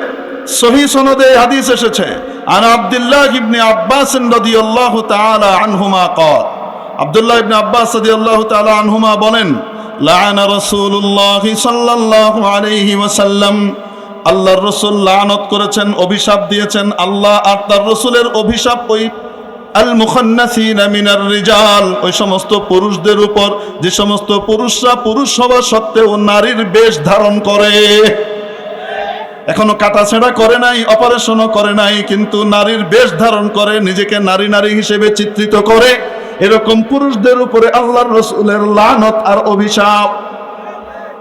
সহিহ সনদে এই হাদিস এসেছে। আন আব্দুল্লাহ ইবনে আব্বাস রাদিয়াল্লাহু তাআলা আনহুমা ক্বাল, আব্দুল্লাহ ইবনে আব্বাস রাদিয়াল্লাহু তাআলা আনহুমা বলেন, লাআনা রাসূলুল্লাহ সাল্লাল্লাহু আলাইহি ওয়াসাল্লাম, আল্লাহর রাসূল লানত করেছেন, অভিশাপ দিয়েছেন। আল্লাহ আর তার রাসূলের অভিশাপ ওই আল মুখান্নাসিনা মিনার রিজাল, ওই সমস্ত পুরুষদের উপর যে সমস্ত পুরুষরা পুরুষ হওয়া সত্ত্বেও নারীর বেশ ধারণ করে, এখনো কাটাছেঁড়া করে নাই, অপারেশনও করে নাই, কিন্তু নারীর বেশ ধারণ করে, নিজেকে নারী নারী হিসেবে চিত্রিত করে, এরকম পুরুষদের উপরে আল্লাহর রাসূলের লানত আর অভিশাপ।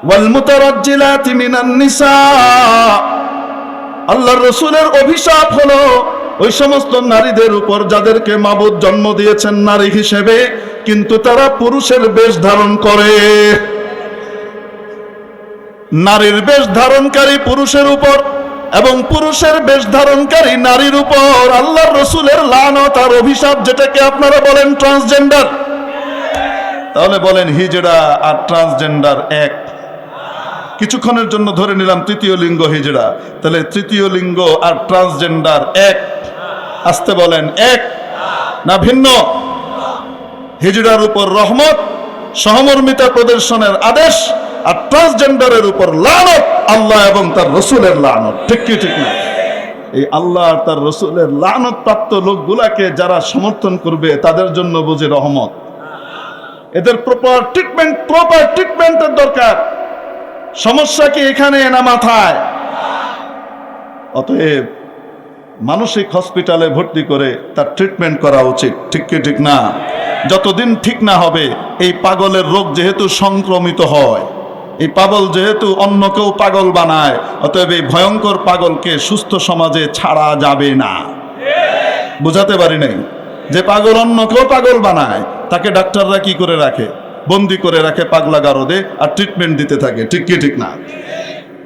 ওয়াল মুতারাজ্জিলাতি মিনান নিসা, আল্লাহর রাসূলের অভিশাপ হলো ওই সমস্ত নারীদের উপর যাদেরকে মাবুদ জন্ম দিয়েছেন নারী হিসেবে, কিন্তু তারা পুরুষের বেশ ধারণ করে। নারীর বেশ ধারণকারী পুরুষের উপর এবং পুরুষের বেশ ধারণকারী নারীর উপর আল্লাহর রাসূলের লানত আর অভিশাপ, যেটাকে আপনারা বলেন ট্রান্সজেন্ডার। তাহলে বলেন হিজড়া আর ট্রান্সজেন্ডার এক? কিছুক্ষণের জন্য ধরে নিলাম তৃতীয় লিঙ্গ হিজড়া, তাহলে তৃতীয় লিঙ্গ আর ট্রান্সজেন্ডার এক? আসতে বলেন, এক না ভিন্ন? হিজড়ার উপর রহমত, সহমর্মিতা প্রদর্শনের আদেশ, আর ট্রান্সজেন্ডারের উপর লানত, আল্লাহ এবং তার রসুলের লানত। ঠিক কি ঠিক না? এই আল্লাহ আর তার রসুলের লানত প্রাপ্ত লোকগুলাকে যারা সমর্থন করবে তাদের জন্য বুঝে রহমত। এদের প্রপার ট্রিটমেন্টের দরকার। সমস্যা কি এখানে না মাথায়? অতএব মানসিক হসপিটালে ভর্তি করে তার ট্রিটমেন্ট করা উচিত। ঠিক কি ঠিক না? যতদিন ঠিক না হবে, এই পাগলের রোগ যেহেতু সংক্রমিত হয়, এই পাগল যেহেতু অন্যকেও পাগল বানায়, অতএব এই ভয়ঙ্কর পাগলকে সুস্থ সমাজে ছাড়া যাবে না। বুঝাতে পারি নাই? যে পাগল অন্যকেও পাগল বানায়, তাকে ডাক্তাররা কি করে রাখে? বন্দি করে রাখে পাগলা গারদে, আর ট্রিটমেন্ট দিতে থাকে। ঠিক কি ঠিক না?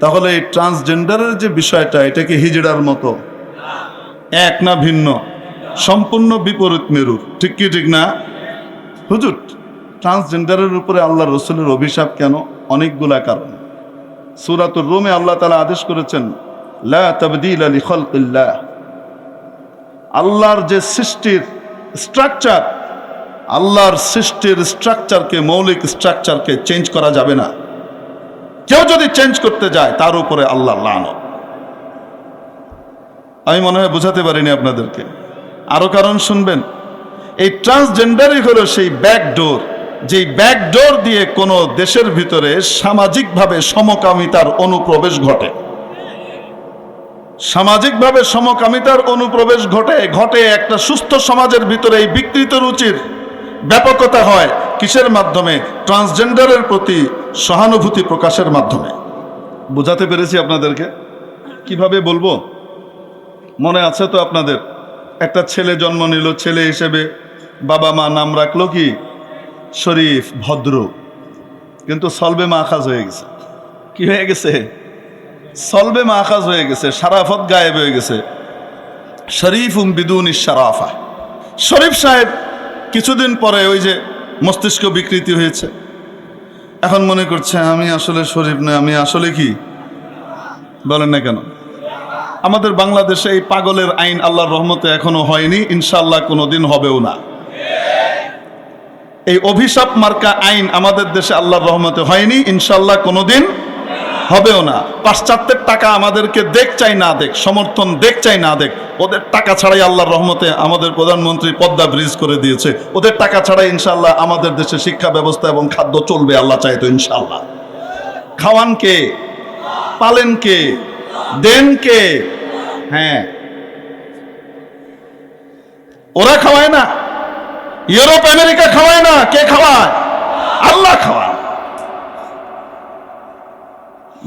তাহলে এই ট্রান্সজেন্ডারের যে বিষয়টা, এটা কি হিজড়ার মতো এক না ভিন্ন? সম্পূর্ণ বিপরীত মেরুর। ঠিক কি ঠিক না? হুজুর, ট্রান্সজেন্ডারের উপরে আল্লাহর রাসূলের অভিশাপ কেন? অনেকগুলা কারণ। সূরাতুর রুমে আল্লাহ তাআলা আদেশ করেছেন, লা তাবদীলা লিখালকিল্লাহ। আল্লাহর যে সৃষ্টির স্ট্রাকচার, আল্লাহর সৃষ্টির স্ট্রাকচারকে, মৌলিক স্ট্রাকচারকে চেঞ্জ করা যাবে না। কেউ যদি চেঞ্জ করতে যায় তার উপরে আল্লাহর লানত। আমি মনে হয় বুঝাতে পারিনি আপনাদেরকে। আরো কারণ শুনবেন। এই ট্রান্সজেন্ডারই হলো সেই ব্যাকডোর, যেই ব্যাকডোর দিয়ে কোনো দেশের ভিতরে সামাজিকভাবে সমকামিতার অনুপ্রবেশ ঘটে। সামাজিকভাবে সমকামিতার অনুপ্রবেশ ঘটে একটা সুস্থ সমাজের ভিতরে এই বিকৃত রুচির ব্যাপকতা হয়। কিসের মাধ্যমে? ট্রান্সজেন্ডারের প্রতি সহানুভূতি প্রকাশের মাধ্যমে। বুঝাতে পেরেছি আপনাদেরকে? কিভাবে বলবো? মনে আছে তো আপনাদের, একটা ছেলে জন্ম নিল, ছেলে হিসেবে বাবা মা নাম রাখলো কি? শরীফ, ভদ্র, কিন্তু সলবে মাখাজ হয়ে গেছে। কি হয়ে গেছে? সলবে মাখাজ হয়ে গেছে, শারাফত গায়েব হয়ে গেছে। শরীফ বিদুনি শারাফা। শরীফ সাহেব কিছুদিন পরে ওই যে মস্তিষ্ক বিকৃতি হয়েছে, এখন মনে করছে আমি আসলে শরীফ নয়, আমি আসলে কি? বলেন না কেন? আমাদের বাংলাদেশে এই পাগলের আইন আল্লাহর রহমতে এখনো হয়নি, ইনশাআল্লাহ কোনোদিন হবেও না। এই অভিশাপ মার্কা আইন আমাদের দেশে আল্লাহর রহমতে হয়নি, ইনশাআল্লাহ কোনোদিন হবেও না। পাশ্চাত্যের টাকা আমাদেরকে দেখ চাই না দেখ, সমর্থন দেখ চাই না দেখ, ওদের টাকা ছাড়াই আল্লাহর রহমতে আমাদের প্রধানমন্ত্রী পদ্মা ব্রিজ করে দিয়েছে। ওদের টাকা ছাড়াই ইনশাআল্লাহ আমাদের দেশে শিক্ষা ব্যবস্থা এবং খাদ্য চলবে, আল্লাহ চাই তো ইনশাআল্লাহ। খাওয়ান কে? পালেন কে? দেন কে? হ্যাঁ, ওরা খাওয়ায় না, ইউরোপ আমেরিকা খাওয়ায় না। কে খাওয়ায়? আল্লাহ খাওয়ায়।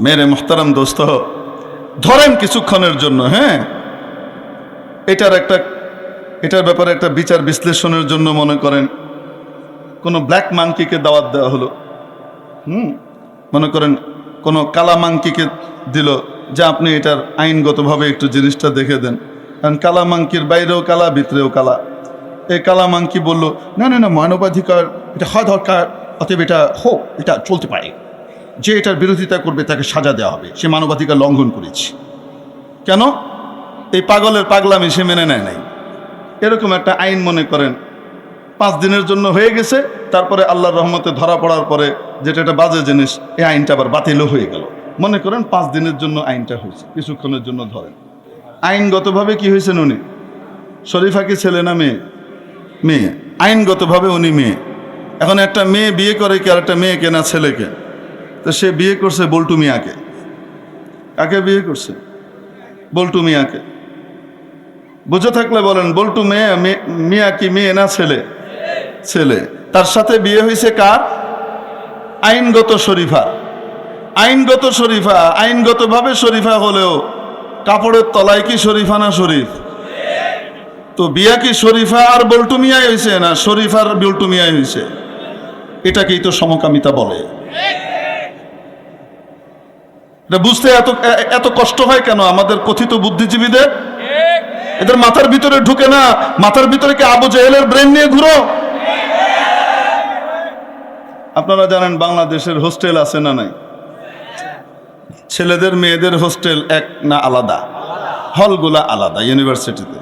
মেরে মুহতারাম দোস্ত, ধরেন কিছুক্ষণের জন্য, হ্যাঁ, এটার ব্যাপারে একটা বিচার বিশ্লেষণের জন্য মনে করেন কোনো ব্ল্যাক মাঙ্কিকে দাওয়াত দেওয়া হলো। মনে করেন কোনো কালা মাঙ্কিকে দিল যে আপনি এটার আইনগতভাবে একটু জিনিসটা দেখে দেন, কারণ কালা মাঙ্কির বাইরেও কালা, ভিতরেও কালা। এই কালা মাঙ্কি বলল, না না না, মানবাধিকার এটা হওয়া দরকার, অতএব এটা হোক, এটা চলতে পারে, যে এটার বিরোধিতা করবে তাকে সাজা দেওয়া হবে, সে মানবাধিকার লঙ্ঘন করেছে। কেন? এই পাগলের পাগলামি সে মেনে নেয় নাই। এরকম একটা আইন মনে করেন 5 দিনের জন্য হয়ে গেছে, তারপরে আল্লাহর রহমতে ধরা পড়ার পরে যেটা একটা বাজে জিনিস, এই আইনটা আবার বাতিলও হয়ে গেল। মনে করেন 5 দিনের জন্য আইনটা হয়েছে, কিছুক্ষণের জন্য ধরেন। আইনগতভাবে কি হয়েছেন উনি? শরীফা কি ছেলে না মেয়ে? মেয়ে। আইনগতভাবে উনি মেয়ে। এখন একটা মেয়ে বিয়ে করে কি আর একটা মেয়েকে না ছেলেকে? তো সে বিয়ে করছে বল্টু মিয়াকে। কাকে বিয়ে করছে? বল্টু মিয়াকে। বুঝে থাকলে বলেন, বল্টু মিয়া কি মেয়ে না ছেলে? ছেলে। তার সাথে বিয়ে হয়েছে কার? আইনগত শরীফা। আইনগত শরীফা, আইনগতভাবে শরীফা হলেও কাপড়ের তলায় কি শরীফা না শরীফ? তো বিয়া কি শরীফা আর বল্টু মিয়াই হয়েছে না শরীফার বল্টু মিয়াই হয়েছে? এটাকেই তো সমকামিতা বলে। এটা বুঝতে এত কষ্ট হয় কেন আমাদের কথিত বুদ্ধিজীবীদের? এদের মাথার ভিতরে ঢুকে না। মাথার ভিতরে কি আবু জেহেলের ব্রেন নিয়ে ঘুরো? আপনারা জানেন বাংলাদেশের হোস্টেল আছে না নাই? ছেলেদের মেয়েদের হোস্টেল এক না আলাদা? হলগুলা আলাদা ইউনিভার্সিটিতে।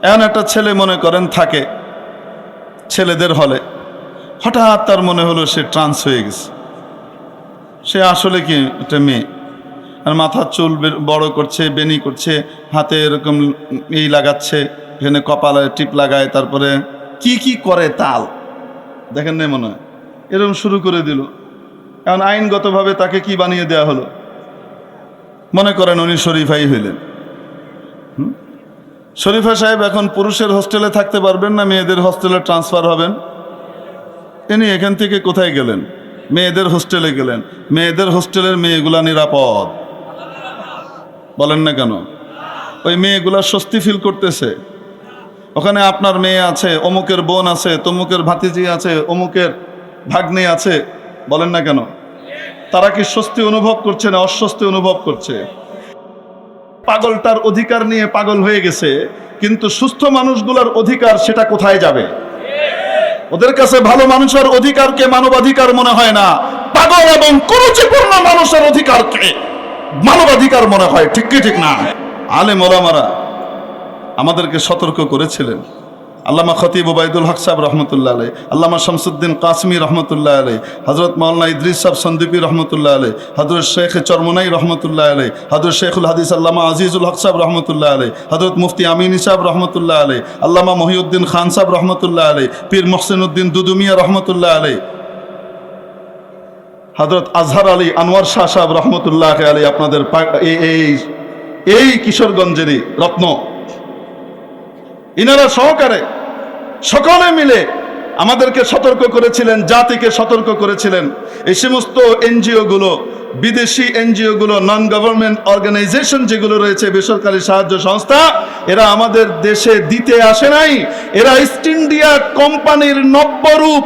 এমন একটা ছেলে মনে করেন থাকে ছেলেদের হলে, হঠাৎ তার মনে হলো সে ট্রান্স হয়ে গেছে। সে আসলে কি একটা মেয়ে, আর মাথার চুল বড় করছে, বেনি করছে, হাতে এরকম এই লাগাচ্ছে, এখানে কপালে টিপ লাগায়, তারপরে কি কি করে তাল দেখেন না মনে হয়, এরকম শুরু করে দিল। এখন আইনগতভাবে তাকে কি বানিয়ে দেওয়া হলো? মনে করেন উনি শরীফাই হইলেন। শরীফা সাহেব এখন পুরুষের হোস্টেলে থাকতে পারবেন না মেয়েদের হোস্টেলে ট্রান্সফার হবেন? তিনি এখান থেকে কোথায় গেলেন? মেয়েদের হোস্টেলে গেলেন। মেয়েদের হোস্টেলের মেয়েগুলা নিরাপদ, বলেন না কেন? ওই মেয়েগুলা স্বস্তি ফিল করতেছে। ওখানে আপনার মেয়ে আছে, অমুকের বোন আছে, তমুকের ভাতিজি আছে, অমুকের ভাগ্নে আছে, বলেন না কেন? তারা কি স্বস্তি অনুভব করছে না অস্বস্তি অনুভব করছে? পাগলটার অধিকার নিয়ে পাগল হয়ে গেছে, কিন্তু সুস্থ মানুষগুলোর অধিকার সেটা কোথায় যাবে? ওদের কাছে ভালো মানুষের অধিকারকে মানবাধিকার মনে হয় না, পাগল এবং কুরুচিপূর্ণ মানুষের অধিকারকে মানবাধিকার মনে হয়। ঠিক কি ঠিক না? আলেম ওলামারা আমাদেরকে সতর্ক করেছিলেন। আল্লামা খতিব ওবায়দুল হক সাহেব রহমতুল্লাহ আলাই, আল্লামা শামসুদ্দিন কাসমি রহমতুল্লাহ আলাই, হজরত মাওলানা ইদ্রিস সাহেব সন্দীপী রহমতুল্লাহ আলাই, হজরত শেখ চরমনাই রহমতুল্লাহ আলাই, হজরত শেখুল হাদিস আল্লামা আজিজুল হক সাহেব রহমতুল্লাহ আলাই, হজরত মুফতি আমিন সাহেব রহমতুল্লাহ আলাই, আল্লামা মহিউদ্দিন খান সাহেব রহমতুল্লাহ আলাই, পীর মোহসিন উদ্দিন দুদুমিয়া রহমতুল্লাহ আলাই, হজরত আজহার আলী আনোয়ার শাহ সাহেব রহমতুল্লাহ আলাই, আপনাদের এই কিশোরগঞ্জেরই রত্ন, ইনারা সহকারে সকলে মিলে আমাদেরকে সতর্ক করেছিলেন, জাতিকে সতর্ক করেছিলেন। এই সমস্ত এনজিওগুলো, বিদেশি এনজিওগুলো, নন গভর্নমেন্ট অর্গানাইজেশন যেগুলো রয়েছে, বেসরকারি সাহায্য সংস্থা, এরা আমাদের দেশে দিতে আসে নাই। এরা ইস্ট ইন্ডিয়া কোম্পানির নব্যরূপ,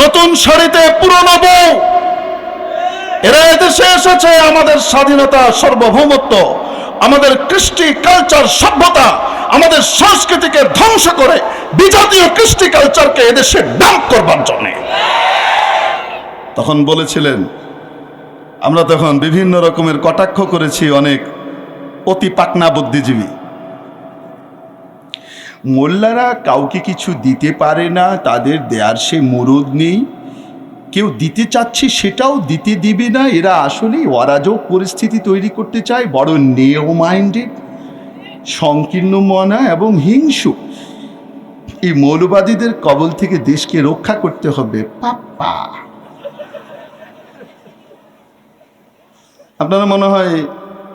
নতুন শাড়িতে পুরনো বউ। এরা এদেশে এসেছে আমাদের স্বাধীনতা, সার্বভৌমত্ব, আমাদের কৃষ্টি কালচার, সভ্যতা, আমাদের সংস্কৃতিকে ধ্বংস করে বিজাতীয় কৃষ্টি কালচারকে এদেশে ডাম্প করবার জন্য। তখন বলেছিলেন, আমরা তখন বিভিন্ন রকমের কটাক্ষ করেছি অনেক অতি পাকনা বুদ্ধিজীবী। মোল্লারা কাউকে কিছু দিতে পারে না, তাদের দেয়ার সে মুরুদ নেই, কেউ দিতে চাচ্ছে সেটাও দিতে দিবে না। এরা আসলেই অরাজক পরিস্থিতি তৈরি করতে চায়, বড় নেও মাইন্ডেড, সংকীর্ণ মনা এবং হিংসু। এই মৌলবাদীদের কবল থেকে দেশকে রক্ষা করতে হবে। পাপ্পা, আপনারা মনে হয়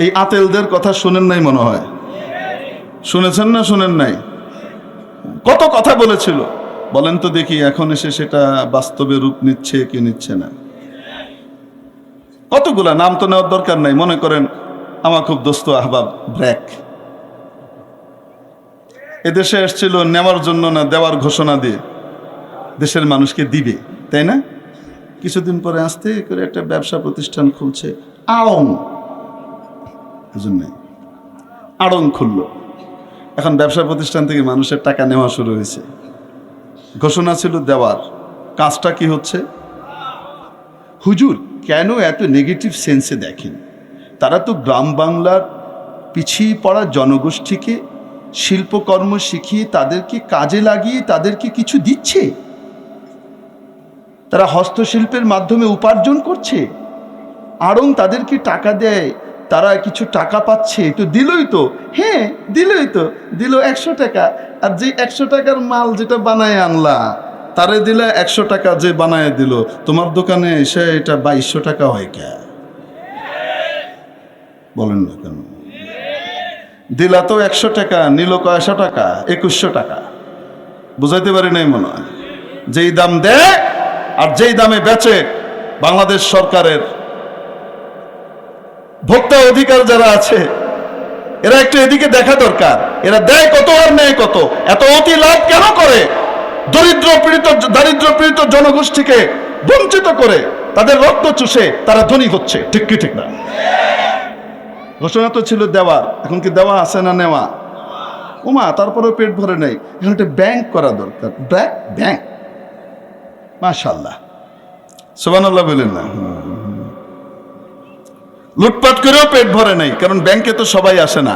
এই আতেলদের কথা শুনেন নাই মনে হয়, শুনেছেন না শুনেন নাই? কত কথা বলেছিল, বলেন তো দেখি এখন এসে সেটা বাস্তবে রূপ নিচ্ছে কি নিচ্ছে না? কতগুলা নাম তো নেওয়ার দরকার নাই। মনে করেন আমার খুব দোস্ত আহবাব ব্র্যাক, এদেশে এসেছিল নেওয়ার জন্য না, দেওয়ার ঘোষণা দিয়ে দেশের মানুষকে দিবে, তাই না? কিছুদিন পরে আস্তে করে একটা ব্যবসা প্রতিষ্ঠান খুলছে, আড়ং, আড়ং খুললো। এখন ব্যবসা প্রতিষ্ঠান থেকে মানুষের টাকা নেওয়া শুরু হয়েছে। ঘোষণা ছিল দেওয়ার, কাজটা কি হচ্ছে? হুজুর কেন এত নেগেটিভ সেন্সে দেখেন? তারা তো গ্রাম বাংলার পিছিয়ে পড়া জনগোষ্ঠীকে শিল্পকর্ম শিখিয়ে তাদেরকে কাজে লাগিয়ে তাদেরকে কিছু দিচ্ছে, তারা হস্তশিল্পের মাধ্যমে উপার্জন করছে, আড়ং তাদেরকে টাকা দেয়, তারা কিছু টাকা পাচ্ছে, তো দিলই তো, হ্যাঁ দিলই তো, দিল 100 টাকা। আর যে 100 টাকার মাল যেটা বানায় আনলা তারে দিলে 100 টাকা, যে বানায় দিল তোমার দোকানে এসে এটা 2200 টাকা হয় কে? বলেন না কেন? দিলা তো 100 টাকা, নিল কয়শো টাকা? 2100 টাকা। বুঝাইতে পারি নাই মনে হয়? যেই দাম দেয় আর যেই দামে বেচে, বাংলাদেশ সরকারের ভোক্তা অধিকার যারা আছে এরা একটু এদিকে দেখা দরকার। এরা দেয় কত আর নেয় কত, এত অতি লাভ কেন করে? দারিদ্র পীড়িত জনগোষ্ঠীকে বঞ্চিত করে তাদের রক্ত চুষে তারা ধনী হচ্ছে, ঠিক কি ঠিক না? ঘোষণা তো ছিল দেওয়ার, এখন কি দেওয়া আছে না নেওয়া? ওমা তারপরেও পেট ভরে নেই। এখন একটা ব্যাংক করা দরকার, ব্যাংক। মাশাআল্লাহ, সুবহানাল্লাহ বলেন না? লুটপাট করেও পেট ভরে নেই, কারণ ব্যাংকে তো সবাই আসে না।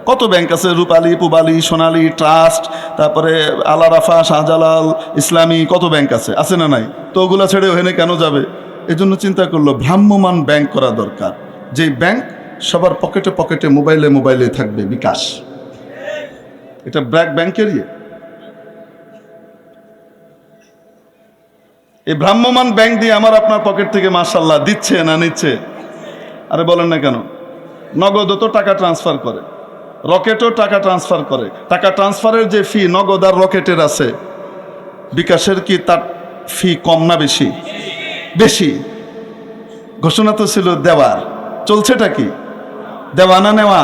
কত ব্যাংক আছে, রূপালী, পুবালী, সোনালী ট্রাস্ট, তারপরে আলারাফা, শাহজালাল, ইসলামী, কত ব্যাংক আছে, আছে না নাই? তো ওগুলা ছেড়ে ওখানে কেন যাবে? এজন্য চিন্তা করলো ভ্রাম্যমান ব্যাংক করা দরকার, যে ব্যাংক সবার পকেটে পকেটে, মোবাইলে মোবাইলে থাকবে, বিকাশ। এটা ব্যাংকেরই। এই ভ্রাম্যমান ব্যাংক দিয়ে আমার আপনার পকেট থেকে মাশাআল্লাহ দিচ্ছে না নিচ্ছে? আরে বলেন না কেন? নগদও তো টাকা ট্রান্সফার করে, রকেটও টাকা ট্রান্সফার করে। টাকা ট্রান্সফারের যে ফি নগদ আর রকেটের আছে, বিকাশের কি তার ফি কম না বেশি? বেশি। ঘোষণা তো ছিল দেওয়ার, চলছেটা কি? দেওয়া না নেওয়া?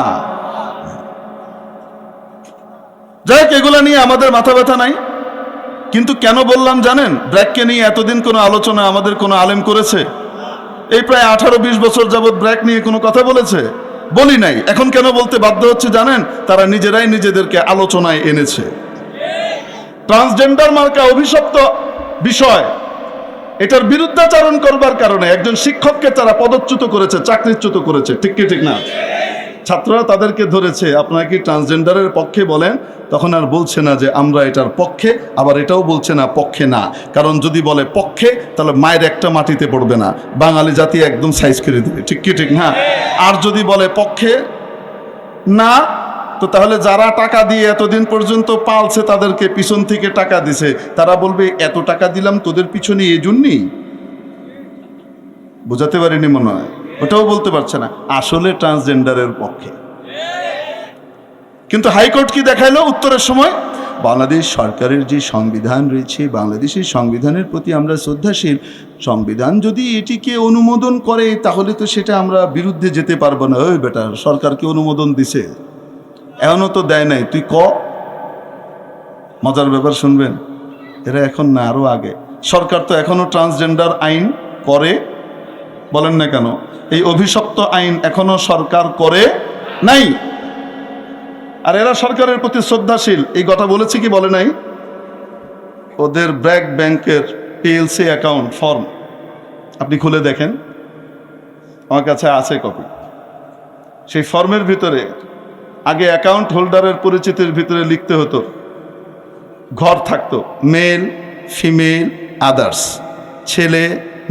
যাই হোক, এগুলা নিয়ে আমাদের মাথা ব্যথা নাই। কিন্তু কেন বললাম জানেন? ব্র্যাককে নিয়ে এতদিন কোনো আলোচনা আমাদের কোনো আলেম করেছে? এই প্রায় 18-20 বছর যাবৎ ব্র্যাক নিয়ে কোনো কথা বলেছে? বলি নাই। এখন কেন বলতে বাধ্য হচ্ছে জানেন? তারা নিজেরাই নিজেদেরকে আলোচনায় এনেছে। ট্রান্সজেন্ডার মার্কা অভিশপ্ত বিষয়, এটার বিরুদ্ধাচরণ করবার কারণে একজন শিক্ষককে তারা পদচ্যুত করেছে, চাকরিচ্যুত করেছে, ঠিক কি ঠিক না? ছাত্ররা তাদেরকে ধরেছে, আপনারা কি ট্রান্সজেন্ডারের পক্ষে? বলেন। তখন আর বলছে না যে আমরা এটার পক্ষে, আবার এটাও বলছে না পক্ষে না। কারণ যদি বলে পক্ষে, তাহলে মায়ের একটা মাটিতে পড়বে না, বাঙালি জাতি একদম সাইজ করে দেবে, ঠিক কি ঠিক না? আর যদি বলে পক্ষে না, তো তাহলে যারা টাকা দিয়ে এতদিন পর্যন্ত পালছে, তাদেরকে পিছন থেকে টাকা দিছে, তারা বলবে এত টাকা দিলাম তোদের পিছনে এই জন্যই। বোঝাতে পারিনি মনে হয়? ওটাও বলতে পারছে না, আসলে ট্রান্সজেন্ডারের পক্ষে। কিন্তু হাইকোর্ট কি দেখাইলো উত্তরের সময়? বাংলাদেশ সরকারের যে সংবিধান রয়েছে, বাংলাদেশের সংবিধানের প্রতি আমরা শ্রদ্ধাশীল। সংবিধান যদি এটিকে অনুমোদন করে তাহলে তো সেটা আমরা বিরুদ্ধে যেতে পারবো না। ওই বেটা, সরকারকে অনুমোদন দিছে, এখনও তো দেয় নাই, তুই ক। মজার ব্যাপার শুনবেন, এরা এখন না আরো আগে। সরকার তো এখনো ট্রান্সজেন্ডার আইন করে, বলেন না কেন? এই অভিশপ্ত আইন এখনো সরকার করে নাই। আর এরা সরকারের প্রতি শ্রদ্ধাশীল, এই কথা বলেছে কি বলে নাই? ওদের ব্র্যাক ব্যাংকের পিএলসি অ্যাকাউন্ট ফর্ম আপনি খুলে দেখেন, আমার কাছে আছে কপি। সেই ফর্মের ভিতরে আগে অ্যাকাউন্ট হোল্ডারের পরিচিতির ভিতরে লিখতে হতো, ঘর থাকতো মেল, ফিমেল, আদার্স, ছেলে,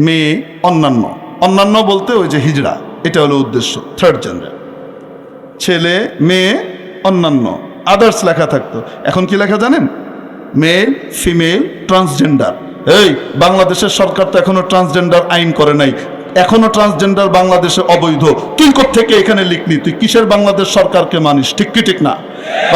মেয়ে, অন্যান্য। অন্যান্য বলতে ওই যে হিজড়া, এটা হলো উদ্দেশ্য, থার্ড জেন্ডার। ছেলে, মেয়ে, অন্যান্য, আদার্স লেখা থাকতো। এখন কি লেখা জানেন? Male, female, transgender. এই বাংলাদেশের সরকার তো এখনো ট্রান্সজেন্ডার আইন করে নাই। এখনো ট্রান্সজেন্ডার বাংলাদেশে অবৈধ। তুই কোত্থেকে এখানে লিখলি? তুই কিসের বাংলাদেশ সরকারকে মানিস? ঠিক কি ঠিক না?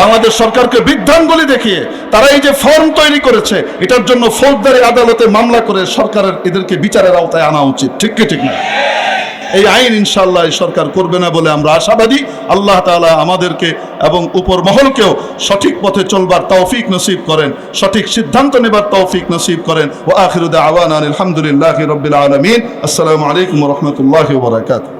বাংলাদেশ সরকারকে বৃদ্ধাঙ্গুলি দেখিয়ে তারা এই যে ফর্ম তৈরি করেছে, এটার জন্য ফৌজদারি আদালতে মামলা করে সরকারের এদেরকে বিচারের আওতায় আনা উচিত। ঠিক কি ঠিক না? এই আইন ইনশাআল্লাহ এই সরকার করবে না বলে আমরা আশাবাদী। আল্লাহ তাআলা আমাদেরকে এবং উপর মহলকেও সঠিক পথে চলবার তৌফিক নসিব করেন, সঠিক সিদ্ধান্ত নেবার তৌফিক নসিব করেন। ওয়া আখিরু দাওয়ানা আলহামদুলিল্লাহি রাব্বিল আলামিন। আসসালামু আলাইকুম ওয়া রাহমাতুল্লাহি ওয়া বারাকাতুহু।